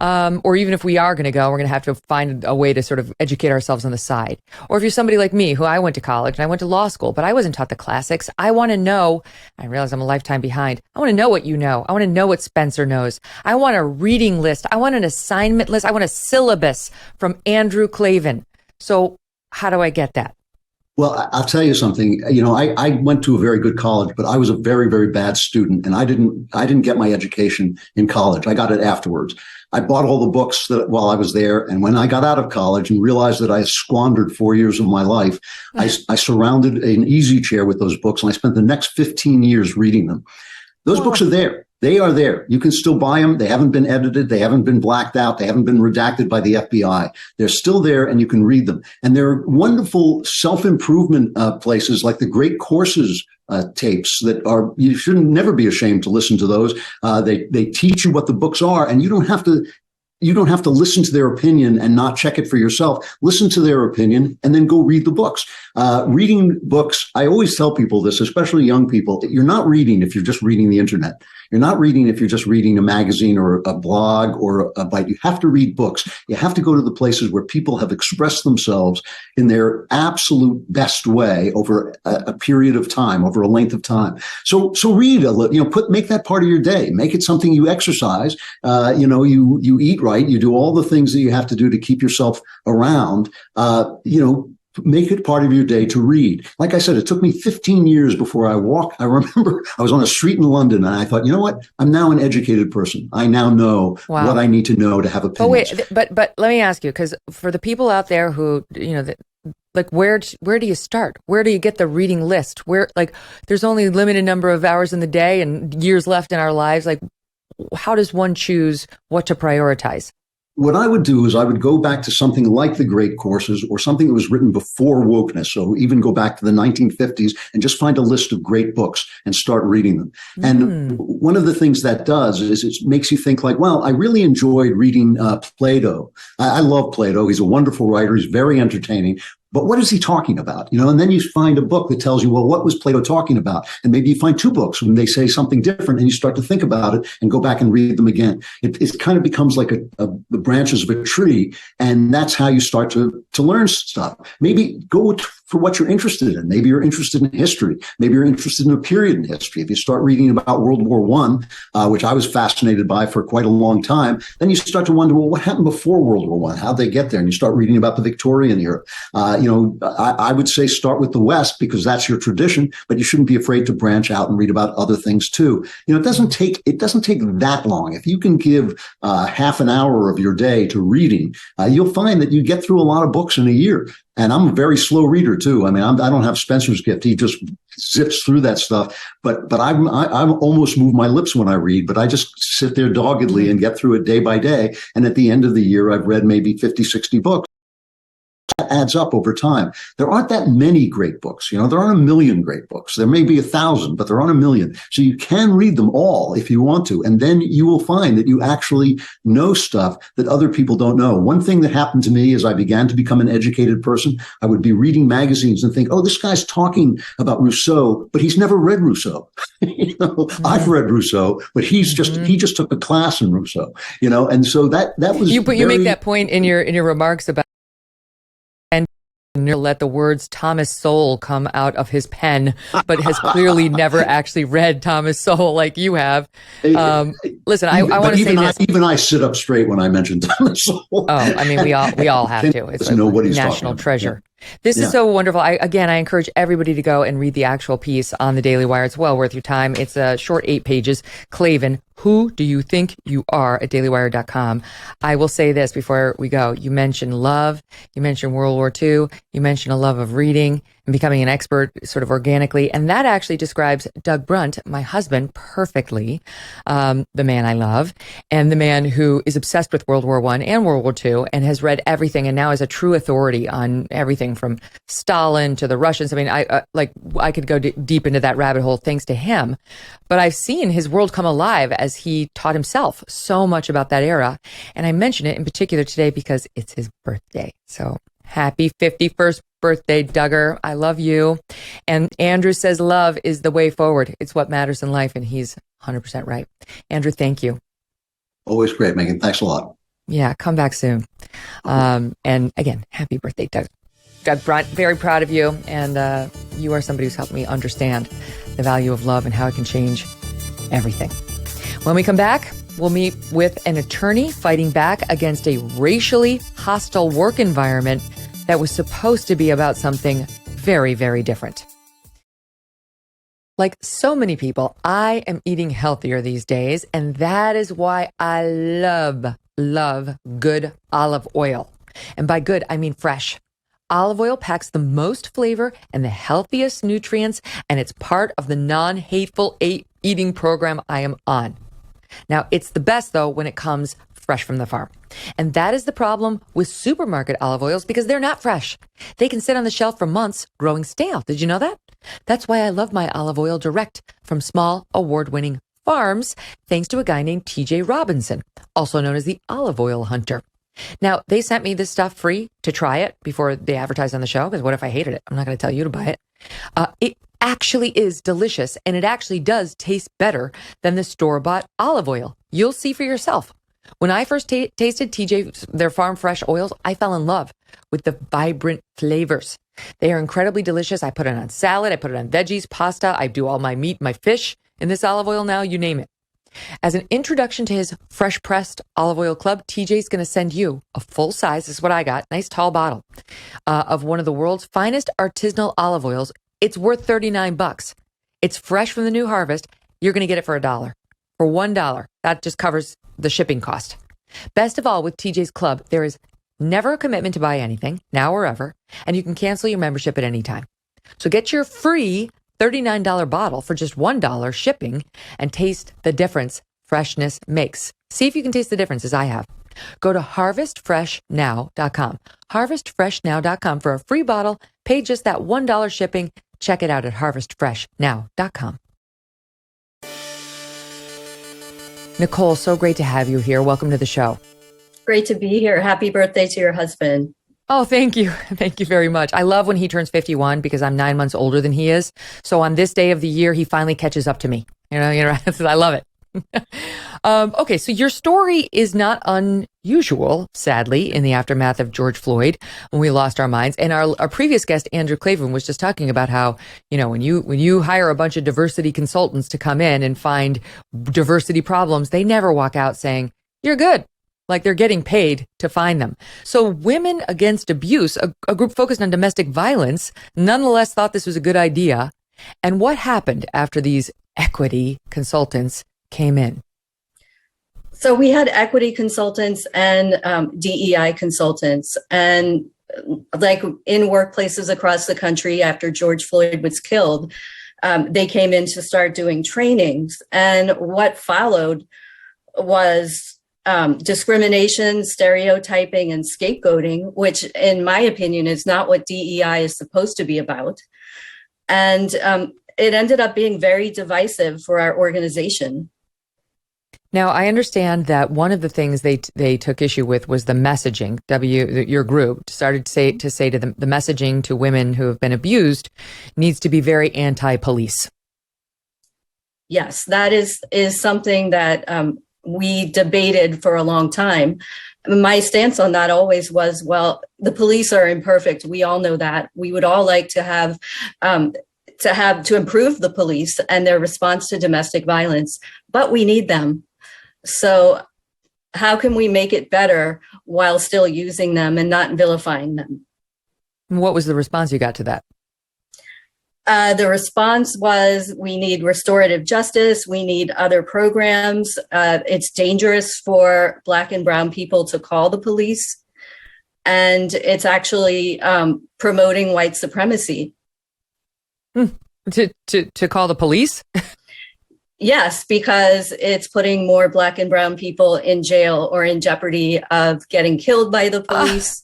Or even if we are going to go, we're going to have to find a way to sort of educate ourselves on the side. Or if you're somebody like me, who I went to college and I went to law school, but I wasn't taught the classics. I want to know, I realize I'm a lifetime behind. I want to know what you know. I want to know what Spencer knows. I want a reading list. I want an assignment list. I want a syllabus from Andrew Klavan. So how do I get that? Well, I'll tell you something. I went to a very good college, but I was a very, very bad student, and I didn't get my education in college. I got it afterwards. I bought all the books while I was there, and when I got out of college and realized that I squandered 4 years of my life, I surrounded an easy chair with those books, and I spent the next 15 years reading them. Those books are there. They are there. You can still buy them. They haven't been edited. They haven't been blacked out. They haven't been redacted by the FBI. They're still there, and you can read them. And there are wonderful self-improvement places like the Great Courses tapes that are, you should never be ashamed to listen to those. They teach you what the books are, and you don't have to listen to their opinion and not check it for yourself. Listen to their opinion and then go read the books. Reading books, I always tell people this, especially young people, you're not reading if you're just reading the internet. You're not reading if you're just reading a magazine or a blog or a bite. You have to read books. You have to go to the places where people have expressed themselves in their absolute best way over a period of time, over a length of time. So read a little, make that part of your day. Make it something you exercise. You eat right. You do all the things that you have to do to keep yourself around. Make it part of your day to read. Like I said, it took me 15 years before I walked. I remember I was on a street in London and I thought, you know what? I'm now an educated person. I now know what I need to know to have opinions. But let me ask you, because for the people out there who, where do you start? Where do you get the reading list? There's only a limited number of hours in the day and years left in our lives. How does one choose what to prioritize? What I would do is I would go back to something like the Great Courses or something that was written before wokeness. So even go back to the 1950s and just find a list of great books and start reading them. And one of the things that does is it makes you think I really enjoyed reading Plato. I love Plato. He's a wonderful writer. He's very entertaining. But what is he talking about? And then you find a book that tells you, well, what was Plato talking about? And maybe you find two books when they say something different and you start to think about it and go back and read them again. It kind of becomes like the branches of a tree. And that's how you start to learn stuff. Maybe go for what you're interested in. Maybe you're interested in history. Maybe you're interested in a period in history. If you start reading about World War I, which I was fascinated by for quite a long time, then you start to wonder, well, what happened before World War I? How'd they get there? And you start reading about the Victorian era. I would say start with the West because that's your tradition, but you shouldn't be afraid to branch out and read about other things too. It doesn't take that long. If you can give half an hour of your day to reading, you'll find that you get through a lot of books in a year. And I'm a very slow reader too. I mean, I don't have Spencer's gift. He just zips through that stuff. But I almost move my lips when I read, but I just sit there doggedly and get through it day by day. And at the end of the year, I've read maybe 50, 60 books. That adds up over time. There aren't that many great books. There aren't a million great books. There may be 1,000, but there aren't a million. So you can read them all if you want to. And then you will find that you actually know stuff that other people don't know. One thing that happened to me as I began to become an educated person, I would be reading magazines and think, oh, this guy's talking about Rousseau, but he's never read Rousseau. I've read Rousseau, but he just took a class in Rousseau, and so that was you make that point in your remarks about let the words Thomas Sowell come out of his pen, but has clearly never actually read Thomas Sowell like you have. Listen, I want to say this. Even I sit up straight when I mention Thomas Sowell. Oh, I mean, we all have to. It's a national treasure. This is so wonderful. I encourage everybody to go and read the actual piece on the Daily Wire. It's well worth your time. It's a short 8 pages. Klavan, who do you think you are, at dailywire.com. I will say this before we go. You mentioned love. You mentioned World War II. You mentioned a love of reading. You and becoming an expert sort of organically. And that actually describes Doug Brunt, my husband, perfectly. The man I love, and the man who is obsessed with World War I and World War II and has read everything and now is a true authority on everything from Stalin to the Russians. I mean, I could go deep into that rabbit hole thanks to him, but I've seen his world come alive as he taught himself so much about that era. And I mention it in particular today because it's his birthday. So happy 51st birthday, Duggar. I love you. And Andrew says love is the way forward. It's what matters in life. And he's 100% right. Andrew, thank you. Always great, Megyn. Thanks a lot. Yeah, come back soon. And again, happy birthday, Doug. Doug Brunt, very proud of you. And you are somebody who's helped me understand the value of love and how it can change everything. When we come back, we'll meet with an attorney fighting back against a racially hostile work environment that was supposed to be about something very, very different. Like so many people, I am eating healthier these days, and that is why I love good olive oil. And by good, I mean fresh. Olive oil packs the most flavor and the healthiest nutrients, and it's part of the non-hateful eating program I am on. Now, it's the best, though, when it comes fresh from the farm. And that is the problem with supermarket olive oils because they're not fresh. They can sit on the shelf for months growing stale. Did you know that? That's why I love my olive oil direct from small award-winning farms, thanks to a guy named TJ Robinson, also known as the olive oil hunter. Now, they sent me this stuff free to try it before they advertised on the show, because what if I hated it? I'm not going to tell you to buy it. It actually is delicious, and it actually does taste better than the store-bought olive oil. You'll see for yourself. When I first tasted TJ, their farm fresh oils, I fell in love with the vibrant flavors. They are incredibly delicious. I put it on salad. I put it on veggies, pasta. I do all my meat, my fish in this olive oil now, you name it. As an introduction to his fresh pressed olive oil club, TJ's going to send you a full size, this is what I got, nice tall bottle of one of the world's finest artisanal olive oils. It's worth $39. It's fresh from the new harvest. You're going to get it for $1. For $1. That just covers the shipping cost. Best of all, with TJ's Club, there is never a commitment to buy anything, now or ever, and you can cancel your membership at any time. So get your free $39 bottle for just $1 shipping and taste the difference freshness makes. See if you can taste the difference as I have. Go to harvestfreshnow.com. Harvestfreshnow.com for a free bottle. Pay just that $1 shipping. Check it out at harvestfreshnow.com. Nicole, so great to have you here. Welcome to the show. Great to be here. Happy birthday to your husband. Oh, thank you. Thank you very much. I love when he turns 51 because I'm 9 months older than he is. So on this day of the year, he finally catches up to me. You know, I love it. Okay, so your story is not unusual, sadly, in the aftermath of George Floyd, when we lost our minds. And our previous guest, Andrew Klavan, was just talking about how, you know, when you hire a bunch of diversity consultants to come in and find diversity problems, they never walk out saying, you're good. Like they're getting paid to find them. So Women Against Abuse, a group focused on domestic violence, nonetheless thought this was a good idea. And what happened after these equity consultants came in? So we had equity consultants and DEI consultants, and like in workplaces across the country after George Floyd was killed, they came in to start doing trainings. And what followed was discrimination, stereotyping, and scapegoating, which in my opinion is not what DEI is supposed to be about. And it ended up being very divisive for our organization. Now, I understand that one of the things they took issue with was the messaging. Your group started to say to them, the messaging to women who have been abused needs to be very anti-police. Yes, that is something that we debated for a long time. My stance on that always was, well, the police are imperfect. We all know that. We would all like to have to improve the police and their response to domestic violence, but we need them. So how can we make it better while still using them and not vilifying them? What was the response you got to that? The response was, we need restorative justice. We need other programs. It's dangerous for Black and brown people to call the police. And it's actually promoting white supremacy. To call the police? Yes, because it's putting more Black and brown people in jail or in jeopardy of getting killed by the police.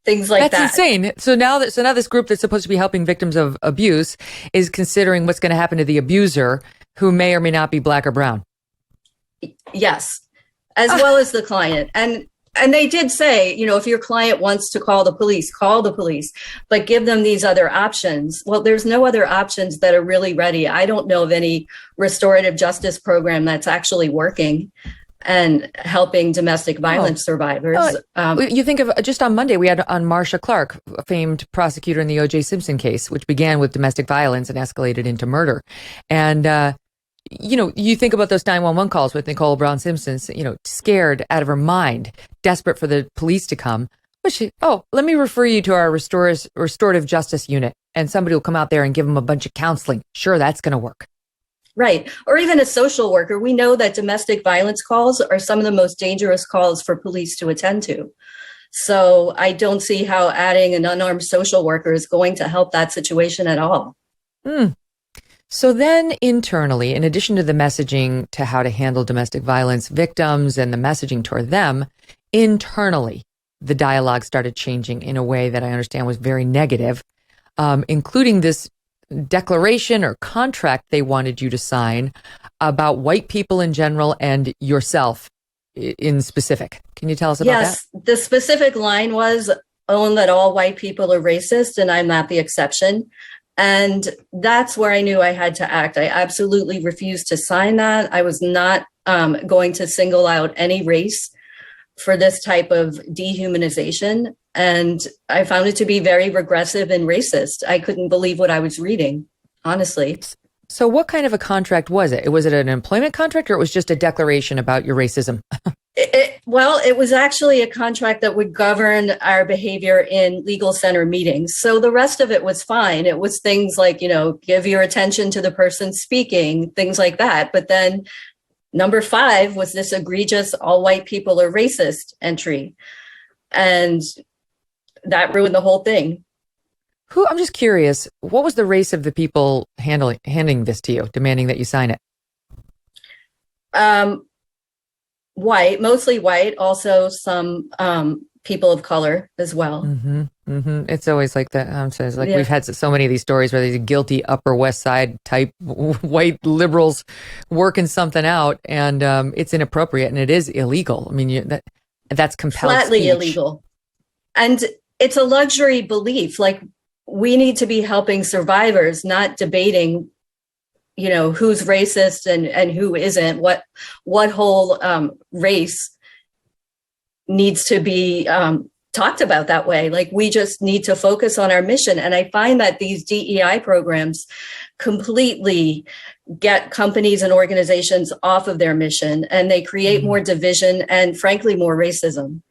Things like that. That's insane. So now this group that's supposed to be helping victims of abuse is considering what's going to happen to the abuser, who may or may not be Black or brown. Yes, as well as the client. And they did say, if your client wants to call the police, but give them these other options. Well, there's no other options that are really ready. I don't know of any restorative justice program that's actually working and helping domestic violence survivors. You think of just on Monday, we had on Marsha Clark, a famed prosecutor in the O.J. Simpson case, which began with domestic violence and escalated into murder. And, you think about those 911 calls with Nicole Brown Simpson, scared out of her mind, desperate for the police to come. Let me refer you to our restorative justice unit, and somebody will come out there and give them a bunch of counseling. Sure, that's going to work. Right. Or even a social worker. We know that domestic violence calls are some of the most dangerous calls for police to attend to. So I don't see how adding an unarmed social worker is going to help that situation at all. So then internally, in addition to the messaging to how to handle domestic violence victims and the messaging toward them, internally, the dialogue started changing in a way that I understand was very negative, including this declaration or contract they wanted you to sign about white people in general and yourself in specific. Can you tell us about that? Yes, the specific line was, own that all white people are racist and I'm not the exception. And that's where I knew I had to act. I absolutely refused to sign that. I was not going to single out any race for this type of dehumanization. And I found it to be very regressive and racist. I couldn't believe what I was reading, honestly. So what kind of a contract was it? Was it an employment contract, or it was just a declaration about your racism? It was actually a contract that would govern our behavior in legal center meetings. So the rest of it was fine. It was things like, give your attention to the person speaking, things like that. But then number 5 was this egregious all white people are racist entry. And that ruined the whole thing. I'm just curious, what was the race of the people handing this to you, demanding that you sign it? White, mostly white, also some people of color as well. It's always like that. We've had so many of these stories where these guilty Upper West Side type white liberals working something out, and it's inappropriate and it is illegal. I mean, that's compelled flatly speech. Illegal, and it's a luxury belief. Like, we need to be helping survivors, not debating who's racist and who isn't, what whole race needs to be talked about that way. Like, we just need to focus on our mission. And I find that these DEI programs completely get companies and organizations off of their mission, and they create more division and, frankly, more racism.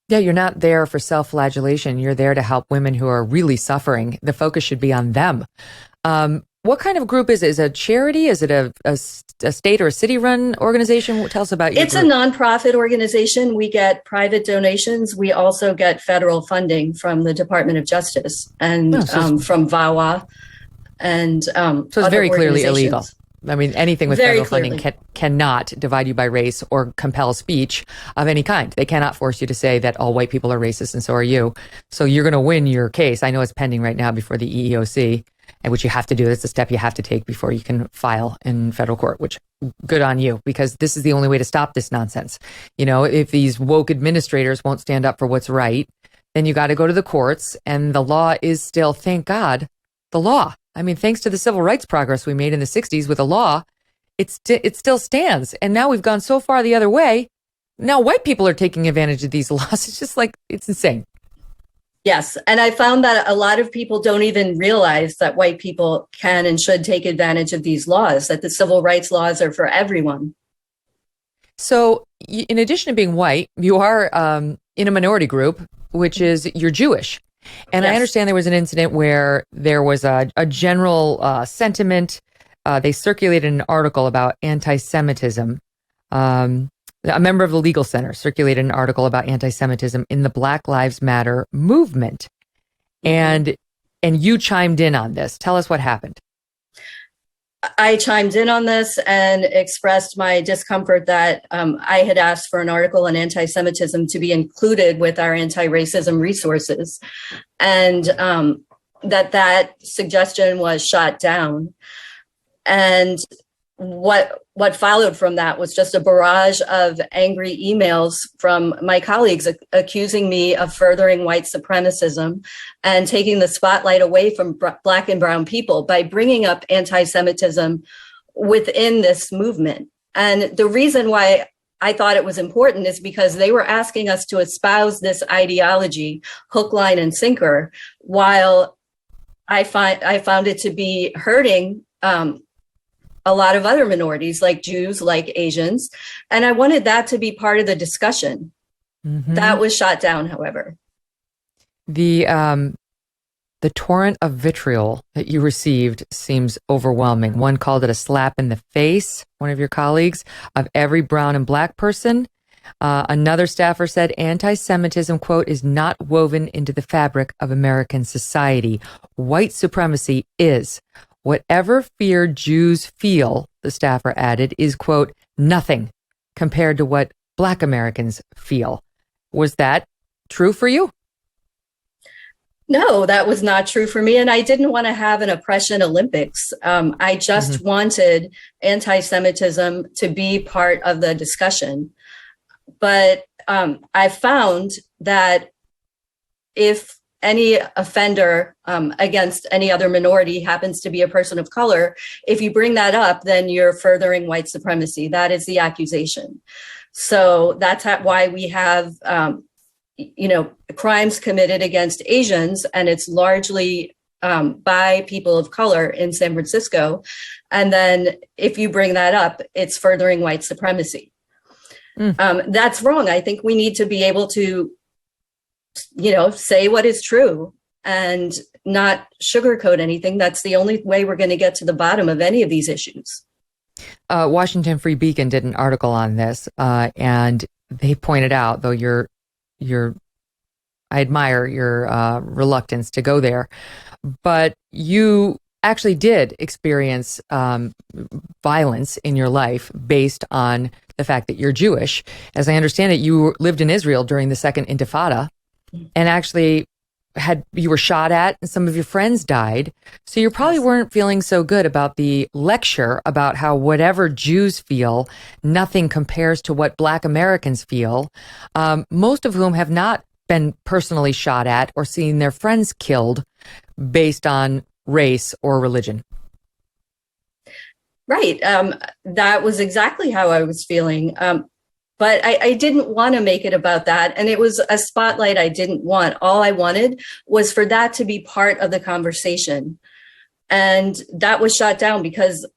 Yeah, you're not there for self-flagellation. You're there to help women who are really suffering. The focus should be on them. What kind of group is it? Is it a charity? Is it a state or a city-run organization? Tell us about your It's group. a nonprofit organization. We get private donations. We also get federal funding from the Department of Justice and from VAWA. And so it's very clearly illegal. I mean, anything with Very federal funding cannot divide you by race or compel speech of any kind. They cannot force you to say that all white people are racist and so are you. So you're going to win your case. I know it's pending right now before the EEOC, and which you have to do. That's a step you have to take before you can file in federal court, which good on you, because this is the only way to stop this nonsense. If these woke administrators won't stand up for what's right, then you got to go to the courts, and the law is still, thank God, the law. I mean, thanks to the civil rights progress we made in the 60s with the law, it still stands. And now we've gone so far the other way. Now white people are taking advantage of these laws. It's just it's insane. Yes. And I found that a lot of people don't even realize that white people can and should take advantage of these laws, that the civil rights laws are for everyone. So in addition to being white, you are in a minority group, which is you're Jewish. And Yes. I understand there was an incident where there was a general sentiment. They circulated an article about anti-Semitism. A member of the Legal Center circulated an article about anti-Semitism in the Black Lives Matter movement. And and you chimed in on this. Tell us what happened. I chimed in on this and expressed my discomfort that I had asked for an article on anti-Semitism to be included with our anti-racism resources, and that suggestion was shot down. And what followed from that was just a barrage of angry emails from my colleagues accusing me of furthering white supremacism and taking the spotlight away from Black and brown people by bringing up anti-Semitism within this movement. And the reason why I thought it was important is because they were asking us to espouse this ideology, hook, line, and sinker, while I found it to be hurting a lot of other minorities like Jews, like Asians. And I wanted that to be part of the discussion. Mm-hmm. That was shot down, however. The torrent of vitriol that you received seems overwhelming. One called it a slap in the face, one of your colleagues, of every brown and Black person. Another staffer said anti-Semitism, quote, is not woven into the fabric of American society. White supremacy is. Whatever fear Jews feel, the staffer added, is, quote, nothing compared to what Black Americans feel. Was that true for you? No, that was not true for me. And I didn't want to have an oppression Olympics. I just wanted anti-Semitism to be part of the discussion. But I found that if any offender against any other minority happens to be a person of color, if you bring that up, then you're furthering white supremacy. That is the accusation. So that's why we have, crimes committed against Asians, and it's largely by people of color in San Francisco. And then if you bring that up, it's furthering white supremacy. That's wrong. I think we need to be able to say what is true and not sugarcoat anything. That's the only way we're going to get to the bottom of any of these issues. Washington Free Beacon did an article on this, and they pointed out, though I admire your reluctance to go there, but you actually did experience violence in your life based on the fact that you're Jewish. As I understand it, you lived in Israel during the Second Intifada, and actually you were shot at, and some of your friends died. So you probably weren't feeling so good about the lecture about how whatever Jews feel, nothing compares to what Black Americans feel, most of whom have not been personally shot at or seen their friends killed based on race or religion. Right. That was exactly how I was feeling. But I didn't want to make it about that. And it was a spotlight I didn't want. All I wanted was for that to be part of the conversation. And that was shot down because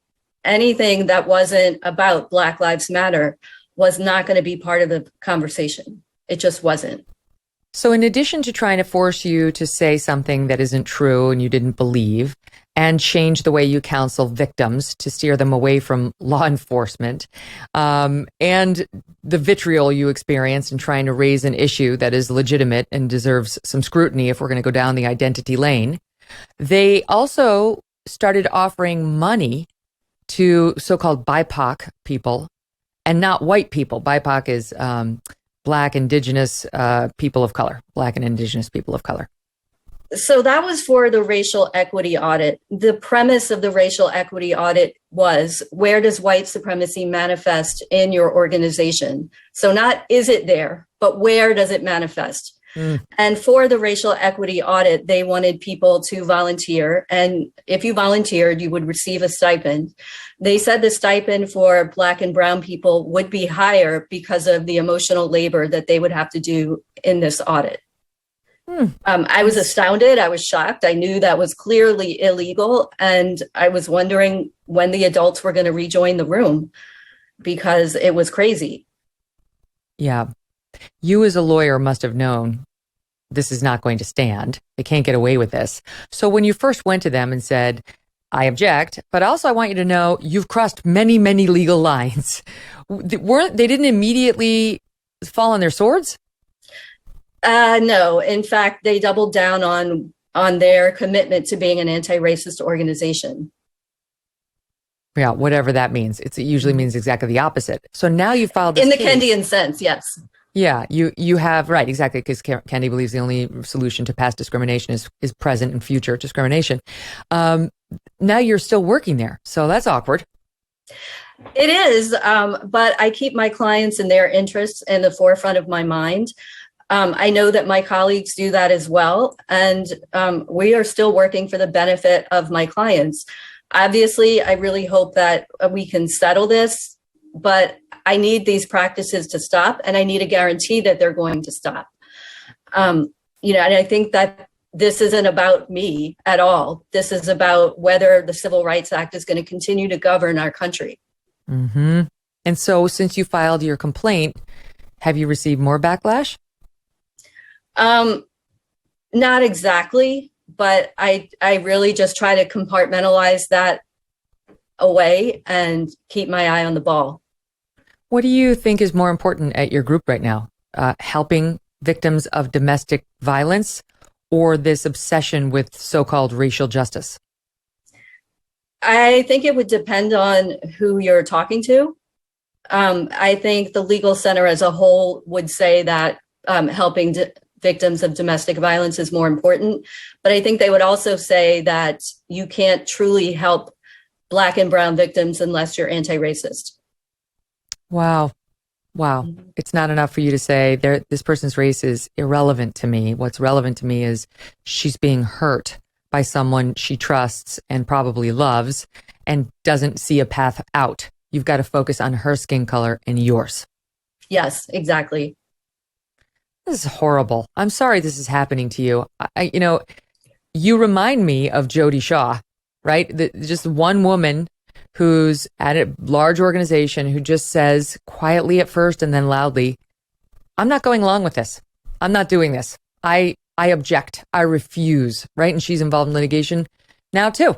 anything that wasn't about Black Lives Matter was not going to be part of the conversation. It just wasn't. So in addition to trying to force you to say something that isn't true and you didn't believe, and change the way you counsel victims to steer them away from law enforcement, and the vitriol you experience in trying to raise an issue that is legitimate and deserves some scrutiny if we're going to go down the identity lane, they also started offering money to so-called BIPOC people and not white people. BIPOC is Black, Indigenous people of color, Black and Indigenous people of color. So that was for the racial equity audit. The premise of the racial equity audit was, where does white supremacy manifest in your organization? So not is it there, but where does it manifest? And for the racial equity audit, they wanted people to volunteer. And if you volunteered, you would receive a stipend. They said the stipend for Black and brown people would be higher because of the emotional labor that they would have to do in this audit. I was astounded. I was shocked. I knew that was clearly illegal. And I was wondering when the adults were going to rejoin the room because it was crazy. Yeah. You as a lawyer must have known this is not going to stand. They can't get away with this. So when you first went to them and said, I object, but also I want you to know you've crossed many, many legal lines. They didn't immediately fall on their swords? No. In fact, they doubled down on on their commitment to being an anti-racist organization. Yeah, whatever that means. It usually means exactly the opposite. So now you filed this in the case. Kendian sense, yes. Yeah, you have, right, exactly, because Kendi believes the only solution to past discrimination is present and future discrimination. Now you're still working there, so that's awkward. It is, but I keep my clients and their interests in the forefront of my mind. I know that my colleagues do that as well, and we are still working for the benefit of my clients. Obviously, I really hope that we can settle this, but I need these practices to stop, and I need a guarantee that they're going to stop. And I think that this isn't about me at all. This is about whether the Civil Rights Act is going to continue to govern our country. Mm-hmm. And so since you filed your complaint, have you received more backlash? Not exactly, but I really just try to compartmentalize that away and keep my eye on the ball. What do you think is more important at your group right now? Helping victims of domestic violence or this obsession with so-called racial justice? I think it would depend on who you're talking to. I think the legal center as a whole would say that helping victims of domestic violence is more important. But I think they would also say that you can't truly help Black and brown victims unless you're anti-racist. Wow. It's not enough for you to say this person's race is irrelevant to me. What's relevant to me is she's being hurt by someone she trusts and probably loves and doesn't see a path out. You've got to focus on her skin color and yours. Yes, exactly. This is horrible. I'm sorry this is happening to you. You remind me of Jody Shaw, right? Just one woman who's at a large organization who just says quietly at first and then loudly, I'm not going along with this. I'm not doing this. I object. I refuse, right? And she's involved in litigation now too.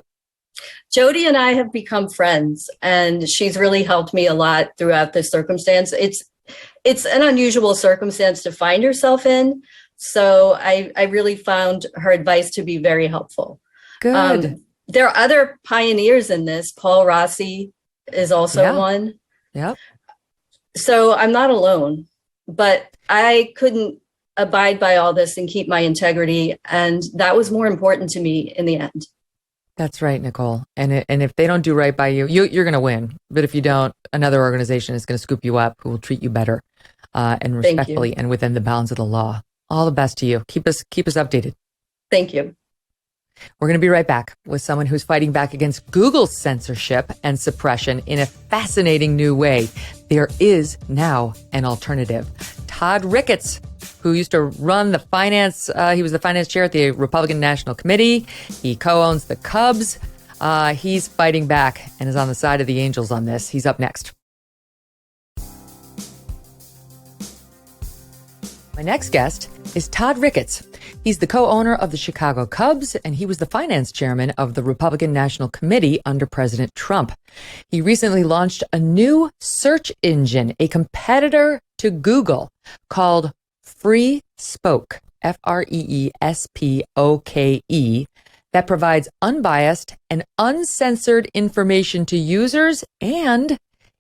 Jody and I have become friends, and she's really helped me a lot throughout this circumstance. It's an unusual circumstance to find yourself in. So I really found her advice to be very helpful. Good. There are other pioneers in this. Paul Rossi is also one. Yep. So I'm not alone, but I couldn't abide by all this and keep my integrity. And that was more important to me in the end. That's right, Nicole. And if they don't do right by you, you're going to win. But if you don't, another organization is going to scoop you up who will treat you better and respectfully and within the bounds of the law. All the best to you. Keep us updated. Thank you. We're going to be right back with someone who's fighting back against Google's censorship and suppression in a fascinating new way. There is now an alternative. Todd Ricketts, who used to run the finance, he was the finance chair at the Republican National Committee. He co-owns the Cubs. He's fighting back and is on the side of the Angels on this. He's up next. My next guest is Todd Ricketts. He's the co-owner of the Chicago Cubs, and he was the finance chairman of the Republican National Committee under President Trump. He recently launched a new search engine, a competitor to Google, called Free Spoke, Freespoke, that provides unbiased and uncensored information to users, and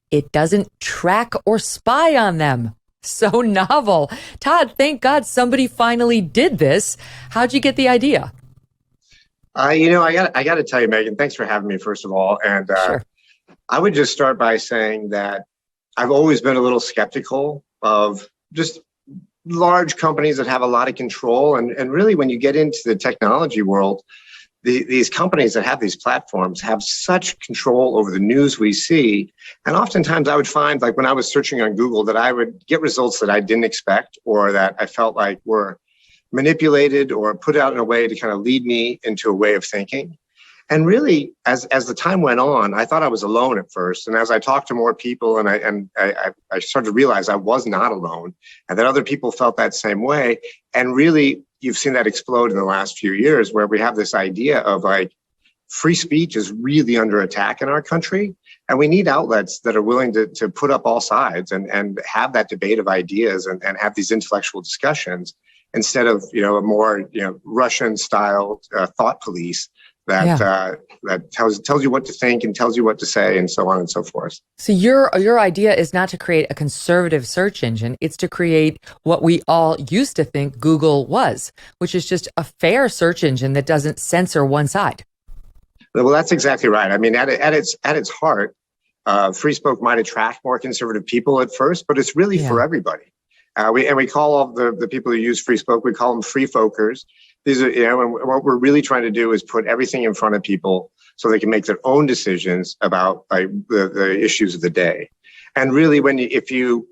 it doesn't track or spy on them. So novel. Todd, thank God somebody finally did this. How'd you get the idea? I got to tell you, Megyn, thanks for having me, first of all. And Sure. I would just start by saying that I've always been a little skeptical of just large companies that have a lot of control. And really, when you get into the technology world, these companies that have these platforms have such control over the news we see. And oftentimes I would find, like when I was searching on Google, that I would get results that I didn't expect or that I felt like were manipulated or put out in a way to kind of lead me into a way of thinking. And really, as the time went on, I thought I was alone at first. And as I talked to more people and I started to realize I was not alone and that other people felt that same way. And really, you've seen that explode in the last few years where we have this idea of like free speech is really under attack in our country. And we need outlets that are willing to put up all sides and have that debate of ideas and have these intellectual discussions instead of, a more, Russian style thought police that tells you what to think and tells you what to say and so on and so forth. So your idea is not to create a conservative search engine. It's to create what we all used to think Google was, which is just a fair search engine that doesn't censor one side. Well, that's exactly right. I mean, at its heart, free spoke might attract more conservative people at first, but it's really for everybody. We call all the people who use free spoke, we call them free folkers. These are, and what we're really trying to do is put everything in front of people so they can make their own decisions about the issues of the day. And really, if you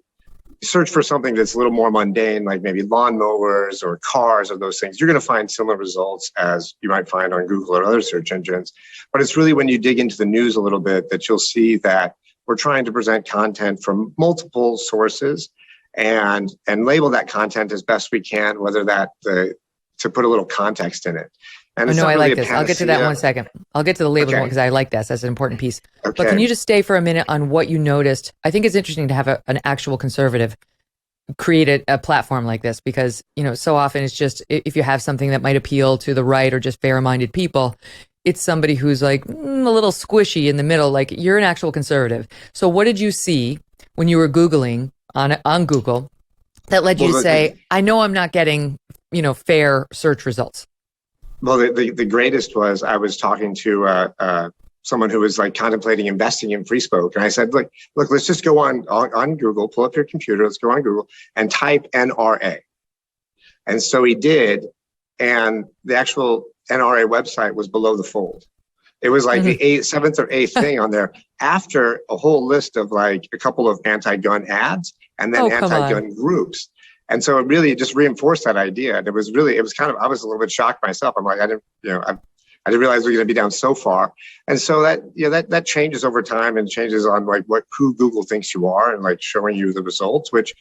search for something that's a little more mundane, like maybe lawnmowers or cars or those things, you're going to find similar results as you might find on Google or other search engines. But it's really when you dig into the news a little bit that you'll see that we're trying to present content from multiple sources and label that content as best we can, whether that to put a little context in it. And I like this. I'll get to that in 1 second. I'll get to the labels because I like this. That's an important piece. Okay. But can you just stay for a minute on what you noticed? I think it's interesting to have an actual conservative create a platform like this because, so often it's just if you have something that might appeal to the right or just fair-minded people, it's somebody who's like a little squishy in the middle, like you're an actual conservative. So what did you see when you were Googling on Google that led you to say, I know I'm not getting, fair search results? Well, the greatest was I was talking to someone who was like contemplating investing in free spoke. And I said, look, let's just go on Google, pull up your computer, let's go on Google and type NRA. And so he did. And the actual NRA website was below the fold. It was like the seventh or eighth thing on there after a whole list of like a couple of anti-gun ads and then anti-gun groups. And so it really just reinforced that idea. And I was a little bit shocked myself. I'm like, I didn't realize we were going to be down so far. And so that changes over time and changes on like who Google thinks you are and like showing you the results, which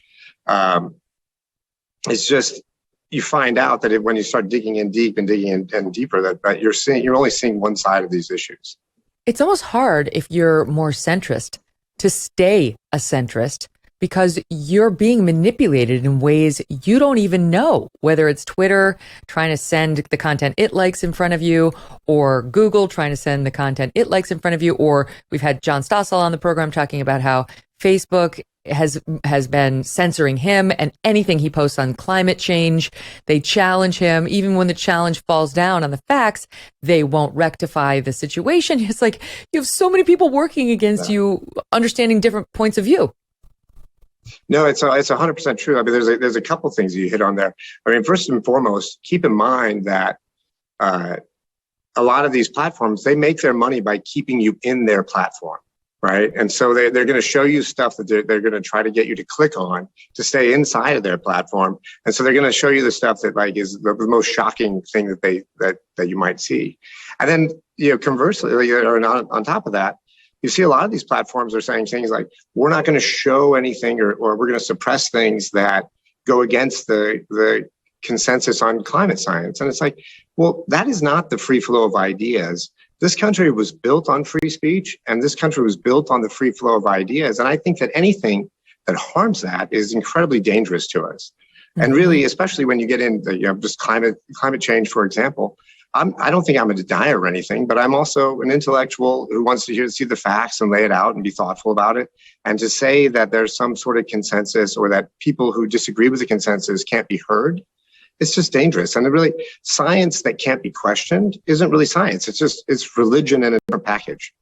it's just, you find out that when you start digging in deep and digging in deeper, that you're only seeing one side of these issues. It's almost hard if you're more centrist to stay a centrist because you're being manipulated in ways you don't even know, whether it's Twitter trying to send the content it likes in front of you, or Google trying to send the content it likes in front of you, or we've had John Stossel on the program talking about how Facebook has been censoring him and anything he posts on climate change. They challenge him. Even when the challenge falls down on the facts, they won't rectify the situation. It's like you have so many people working against you, understanding different points of view. No, it's 100% true. I mean, there's a couple things you hit on there. I mean, first and foremost, keep in mind that a lot of these platforms, they make their money by keeping you in their platform. Right. And so they're going to show you stuff that they're going to try to get you to click on to stay inside of their platform. And so they're going to show you the stuff that like is the most shocking thing that you might see. And then, conversely, or on top of that, you see a lot of these platforms are saying things like, we're not going to show anything or we're going to suppress things that go against the consensus on climate science. And it's like, well, that is not the free flow of ideas. This country was built on free speech, and this country was built on the free flow of ideas. And I think that anything that harms that is incredibly dangerous to us. Mm-hmm. And really, especially when you get into just climate change, for example, I don't think I'm a denier or anything, but I'm also an intellectual who wants to see the facts and lay it out and be thoughtful about it. And to say that there's some sort of consensus or that people who disagree with the consensus can't be heard, it's just dangerous. And really, science that can't be questioned isn't really science. It's religion in a different package.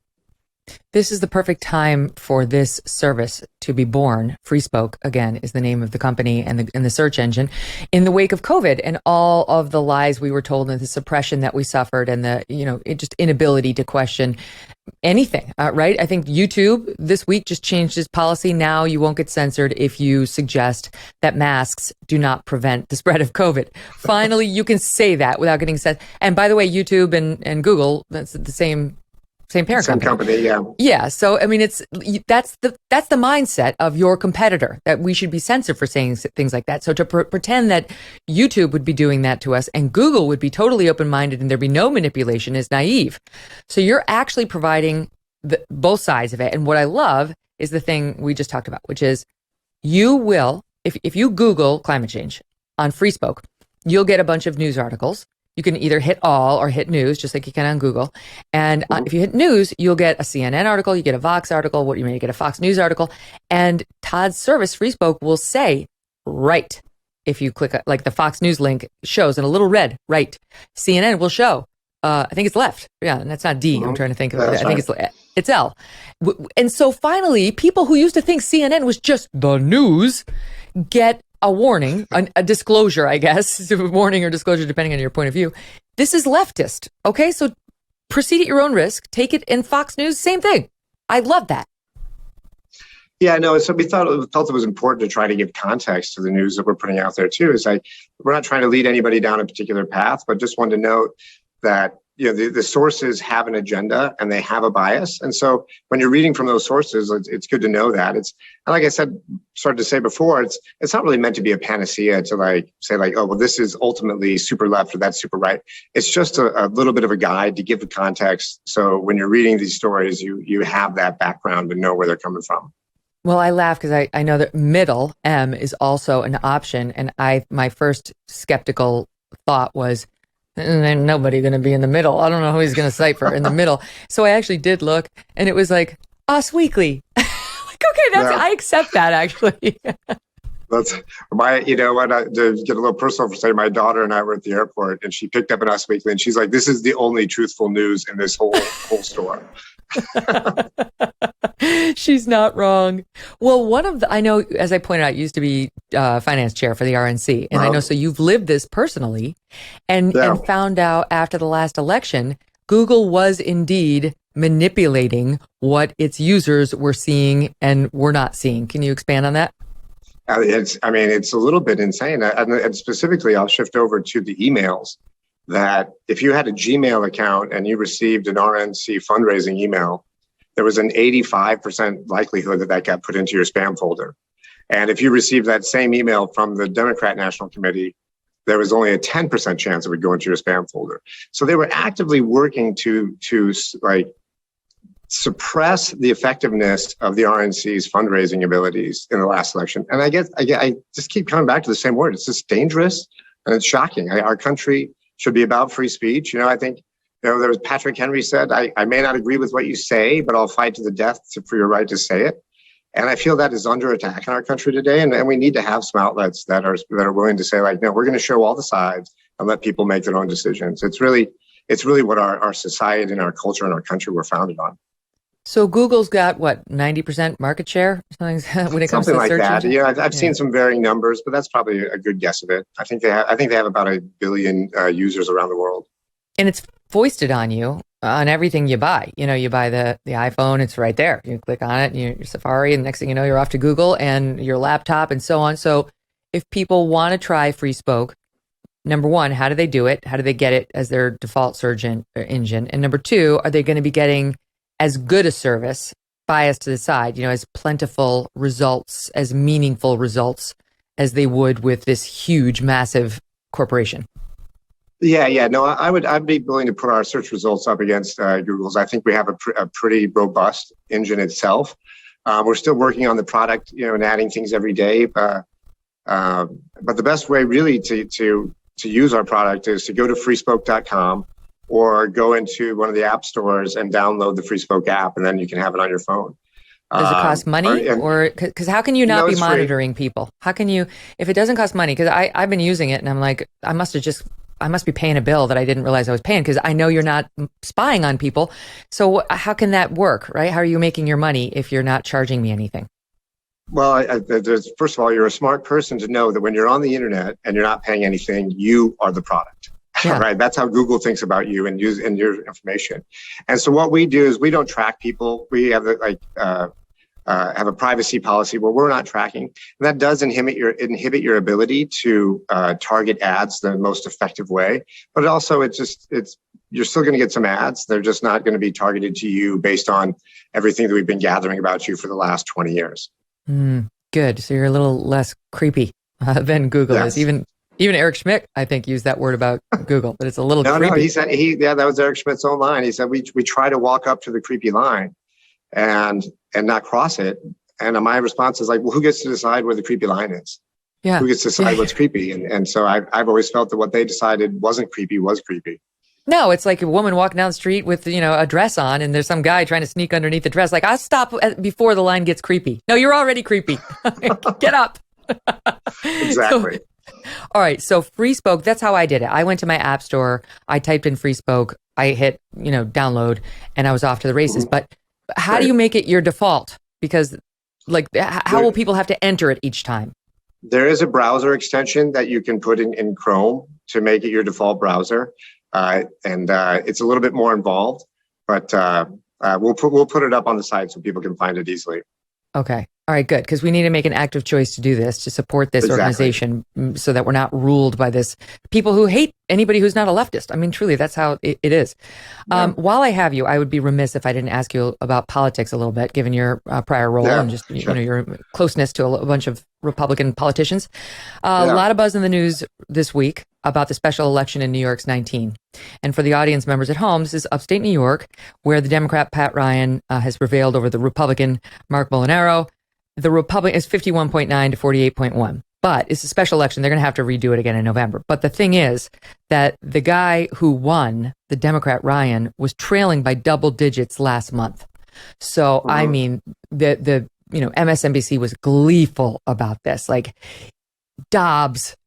This is the perfect time for this service to be born. Free Spoke, again, is the name of the company and the search engine. In the wake of COVID and all of the lies we were told and the suppression that we suffered and the, just inability to question anything, right? I think YouTube this week just changed its policy. Now you won't get censored if you suggest that masks do not prevent the spread of COVID. Finally, you can say that without getting censored. And by the way, YouTube and Google, that's the same parent company. Yeah. Yeah. So, I mean, that's the mindset of your competitor, that we should be censored for saying things like that. So to pretend that YouTube would be doing that to us and Google would be totally open-minded and there'd be no manipulation is naive. So you're actually providing both sides of it. And what I love is the thing we just talked about, which is you will, if you Google climate change on Free Spoke, you'll get a bunch of news articles. You can either hit all or hit news, just like you can on Google. And if you hit news, you'll get a CNN article, you get a Vox article, what you may get a Fox News article. And Todd's service, FreeSpoke, will say, right. If you click, like the Fox News link shows in a little red, right. CNN will show, I think it's left. Yeah, and that's not D. I'm trying to think of it. I think it's L. And so finally, people who used to think CNN was just the news get a warning, a disclosure, I guess, a warning or disclosure, depending on your point of view. This is leftist. Okay, so proceed at your own risk. Take it in Fox News, same thing. I love that. Yeah, no, so we felt it was important to try to give context to the news that we're putting out there too. It's like, we're not trying to lead anybody down a particular path, but just wanted to note that, you know, the sources have an agenda and they have a bias. And so when you're reading from those sources, it's good to know that. And like I started to say before, it's not really meant to be a panacea to say, oh, well, this is ultimately super left or that's super right. It's just a little bit of a guide to give the context. So when you're reading these stories, you have that background and know where they're coming from. Well, I laugh because I know that middle M is also an option. And my first skeptical thought was, there's nobody going to be in the middle. I don't know who he's going to cite for in the middle. So I actually did look, and it was like Us Weekly. Like, okay, I accept that actually. That's you know what? To get a little personal for a second, my daughter and I were at the airport, and she picked up an Us Weekly, and she's like, "This is the only truthful news in this whole store." She's not wrong. Well, I know, as I pointed out, you used to be finance chair for the RNC. And I know, so you've lived this personally and found out after the last election, Google was indeed manipulating what its users were seeing and were not seeing. Can you expand on that? It's a little bit insane. And specifically, I'll shift over to the emails. That if you had a Gmail account and you received an RNC fundraising email, there was an 85% likelihood that got put into your spam folder. And if you received that same email from the Democrat National Committee, there was only a 10% chance it would go into your spam folder. So they were actively working to suppress the effectiveness of the RNC's fundraising abilities in the last election. And I just keep coming back to the same word. It's just dangerous and it's shocking. Our country should be about free speech. I think, there was Patrick Henry said, I may not agree with what you say, but I'll fight to the death for your right to say it. And I feel that is under attack in our country today. And we need to have some outlets that are willing to say, no, we're going to show all the sides and let people make their own decisions. It's really what our society and our culture and our country were founded on. So Google's got what, 90% market share when it comes to something like search that. engine? Yeah, I've seen some varying numbers, but that's probably a good guess of it. I think they have about 1 billion users around the world. And it's foisted on you on everything you buy. You buy the iPhone, it's right there. You click on it, and your Safari, and the next thing you know, you're off to Google and your laptop and so on. So if people want to try FreeSpoke, number one, how do they do it? How do they get it as their default search engine? And number two, are they going to be getting as good a service, bias to the side, as plentiful results, as meaningful results as they would with this huge, massive corporation? Yeah. No, I'd be willing to put our search results up against Google's. I think we have a pretty robust engine itself. We're still working on the product, and adding things every day. But the best way really to use our product is to go to freespoke.com or go into one of the app stores and download the FreeSpoke app, and then you can have it on your phone. Does it cost money? Or because how can you not be monitoring people? How can you, if it doesn't cost money? Because I've been using it and I'm like, I must be paying a bill that I didn't realize I was paying, because I know you're not spying on people. So how can that work, right? How are you making your money if you're not charging me anything? Well, first of all, you're a smart person to know that when you're on the internet and you're not paying anything, you are the product. Yeah. Right. That's how Google thinks about you and your information. And so what we do is we don't track people. We have have a privacy policy where we're not tracking. And that does inhibit your ability to target ads the most effective way. But also you're still going to get some ads. They're just not going to be targeted to you based on everything that we've been gathering about you for the last 20 years. Good. So you're a little less creepy than Google is. Even Eric Schmidt, I think, used that word about Google, but it's a little creepy. No, he said that was Eric Schmidt's own line. He said we try to walk up to the creepy line and not cross it. And my response is well, who gets to decide where the creepy line is? Yeah. Who gets to decide what's creepy? And so I've always felt that what they decided wasn't creepy was creepy. No, it's like a woman walking down the street with, a dress on, and there's some guy trying to sneak underneath the dress. Like, I'll stop before the line gets creepy. No, you're already creepy. Get up. Exactly. All right. So Free Spoke, that's how I did it. I went to my app store. I typed in Free Spoke. I hit, download, and I was off to the races. But how do you make it your default? Because, how will people have to enter it each time? There is a browser extension that you can put in Chrome to make it your default browser. It's a little bit more involved, but we'll put it up on the site so people can find it easily. Okay. All right, good. Because we need to make an active choice to do this, to support this organization so that we're not ruled by this people who hate anybody who's not a leftist. I mean, truly, that's how it is. Yeah. While I have you, I would be remiss if I didn't ask you about politics a little bit, given your prior role and just your closeness to a bunch of Republican politicians. A lot of buzz in the news this week about the special election in New York's 19. And for the audience members at home, this is upstate New York, where the Democrat Pat Ryan has prevailed over the Republican Mark Molinaro. The Republican is 51.9 to 48.1. But it's a special election. They're going to have to redo it again in November. But the thing is that the guy who won, the Democrat Ryan, was trailing by double digits last month. So, I mean, the MSNBC was gleeful about this. Like, Dobbs.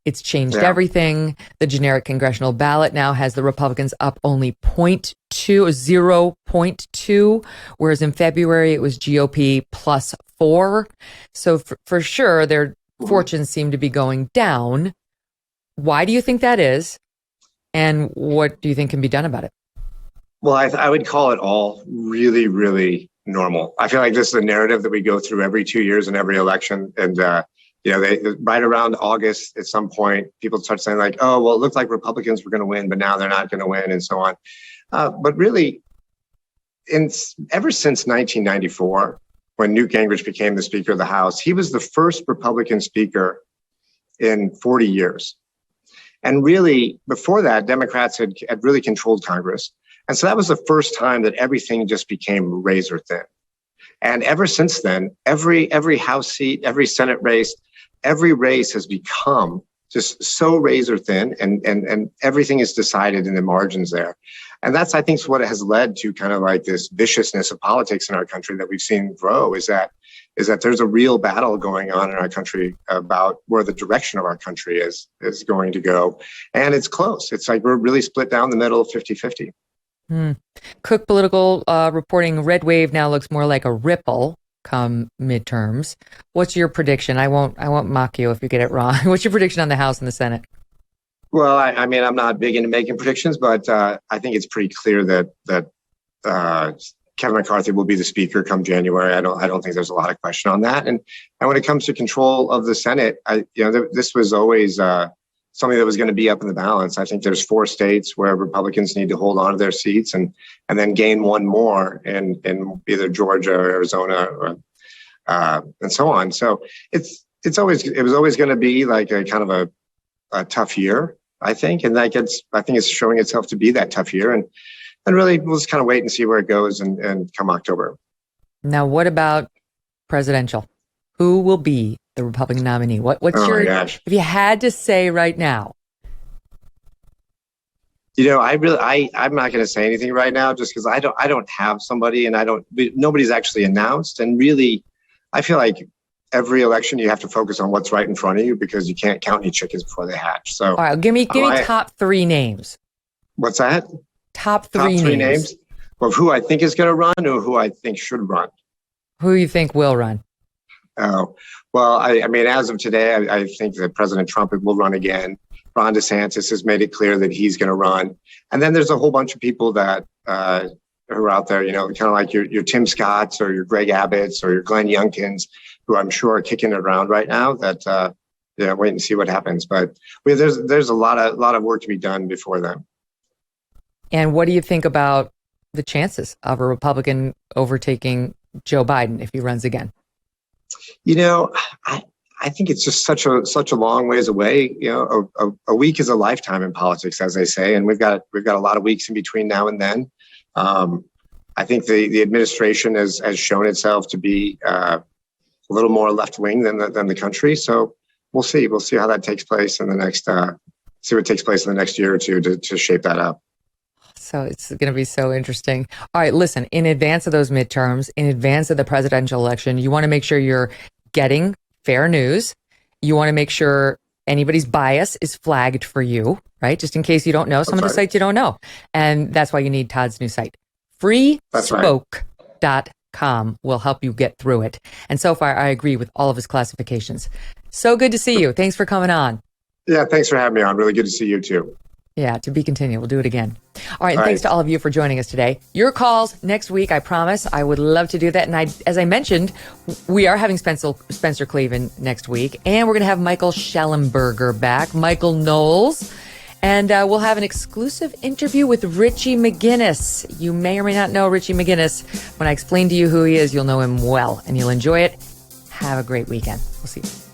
It's changed everything. The generic congressional ballot now has the Republicans up only 0.2, whereas in February it was GOP plus 4. So for sure, their fortunes seem to be going down. Why do you think that is? And what do you think can be done about it? Well, I would call it all really, really normal. I feel like this is a narrative that we go through every 2 years in every election. And, right around August, at some point, people start saying like, oh, well, it looked like Republicans were going to win, but now they're not going to win, and so on. But really, ever since 1994, when Newt Gingrich became the Speaker of the House, he was the first Republican Speaker in 40 years. And really, before that, Democrats had really controlled Congress. And so that was the first time that everything just became razor thin. And ever since then, every House seat, every Senate race, every race has become just so razor thin, and everything is decided in the margins there. And that's, I think, what has led to kind of like this viciousness of politics in our country that we've seen grow, is that there's a real battle going on in our country about where the direction of our country is going to go. And it's close. It's like we're really split down the middle, 50-50. Cook Political reporting red wave now looks more like a ripple come midterms. What's your prediction? I won't mock you if you get it wrong. What's your prediction on the House and the Senate? Well, I mean, I'm not big into making predictions, but I think it's pretty clear that Kevin McCarthy will be the Speaker come January. I don't think there's a lot of question on that. And when it comes to control of the Senate, this was always something that was going to be up in the balance. I think there's 4 states where Republicans need to hold on to their seats and then gain one more in either Georgia or Arizona or and so on. So it was always going to be like a kind of a tough year, I think, and I think it's showing itself to be that tough year. And really, we'll just kind of wait and see where it goes and come October. Now, what about presidential? Who will be the Republican nominee? What's your, if you had to say right now? I'm not going to say anything right now, just because I don't have somebody, and nobody's actually announced. And really, I feel like every election you have to focus on what's right in front of you, because you can't count any chickens before they hatch. So, all right, give me top 3 names. What's that? Top three names. Well, who I think is going to run, or who I think should run. Who you think will run? Oh, well, I mean, as of today, I think that President Trump will run again. Ron DeSantis has made it clear that he's going to run. And then there's a whole bunch of people that who are out there, kind of like your Tim Scotts or your Greg Abbotts or your Glenn Youngkins, who I'm sure are kicking it around right now. That wait and see what happens. But there's a lot of work to be done before then. And what do you think about the chances of a Republican overtaking Joe Biden if he runs again? I think it's just such a long ways away. A week is a lifetime in politics, as they say, and we've got a lot of weeks in between now and then. I think the administration has shown itself to be little more left wing than the country. So we'll see. We'll see how that takes place in the next. See what takes place in the next year or two to shape that up. So it's going to be so interesting. All right, listen, in advance of those midterms, in advance of the presidential election, you want to make sure you're getting fair news. You want to make sure anybody's bias is flagged for you, right? Just in case you don't know some of the sites you don't know. And that's why you need Todd's new site. freespoke.com will help you get through it. And so far, I agree with all of his classifications. So good to see you. Thanks for coming on. Yeah, thanks for having me on. Really good to see you too. Yeah, to be continued. We'll do it again. All right. Thanks to all of you for joining us today. Your calls next week, I promise. I would love to do that. And as I mentioned, we are having Spencer Klavan next week. And we're going to have Michael Schellenberger back, Michael Knowles. And we'll have an exclusive interview with Richie McGinnis. You may or may not know Richie McGinnis. When I explain to you who he is, you'll know him well. And you'll enjoy it. Have a great weekend. We'll see you.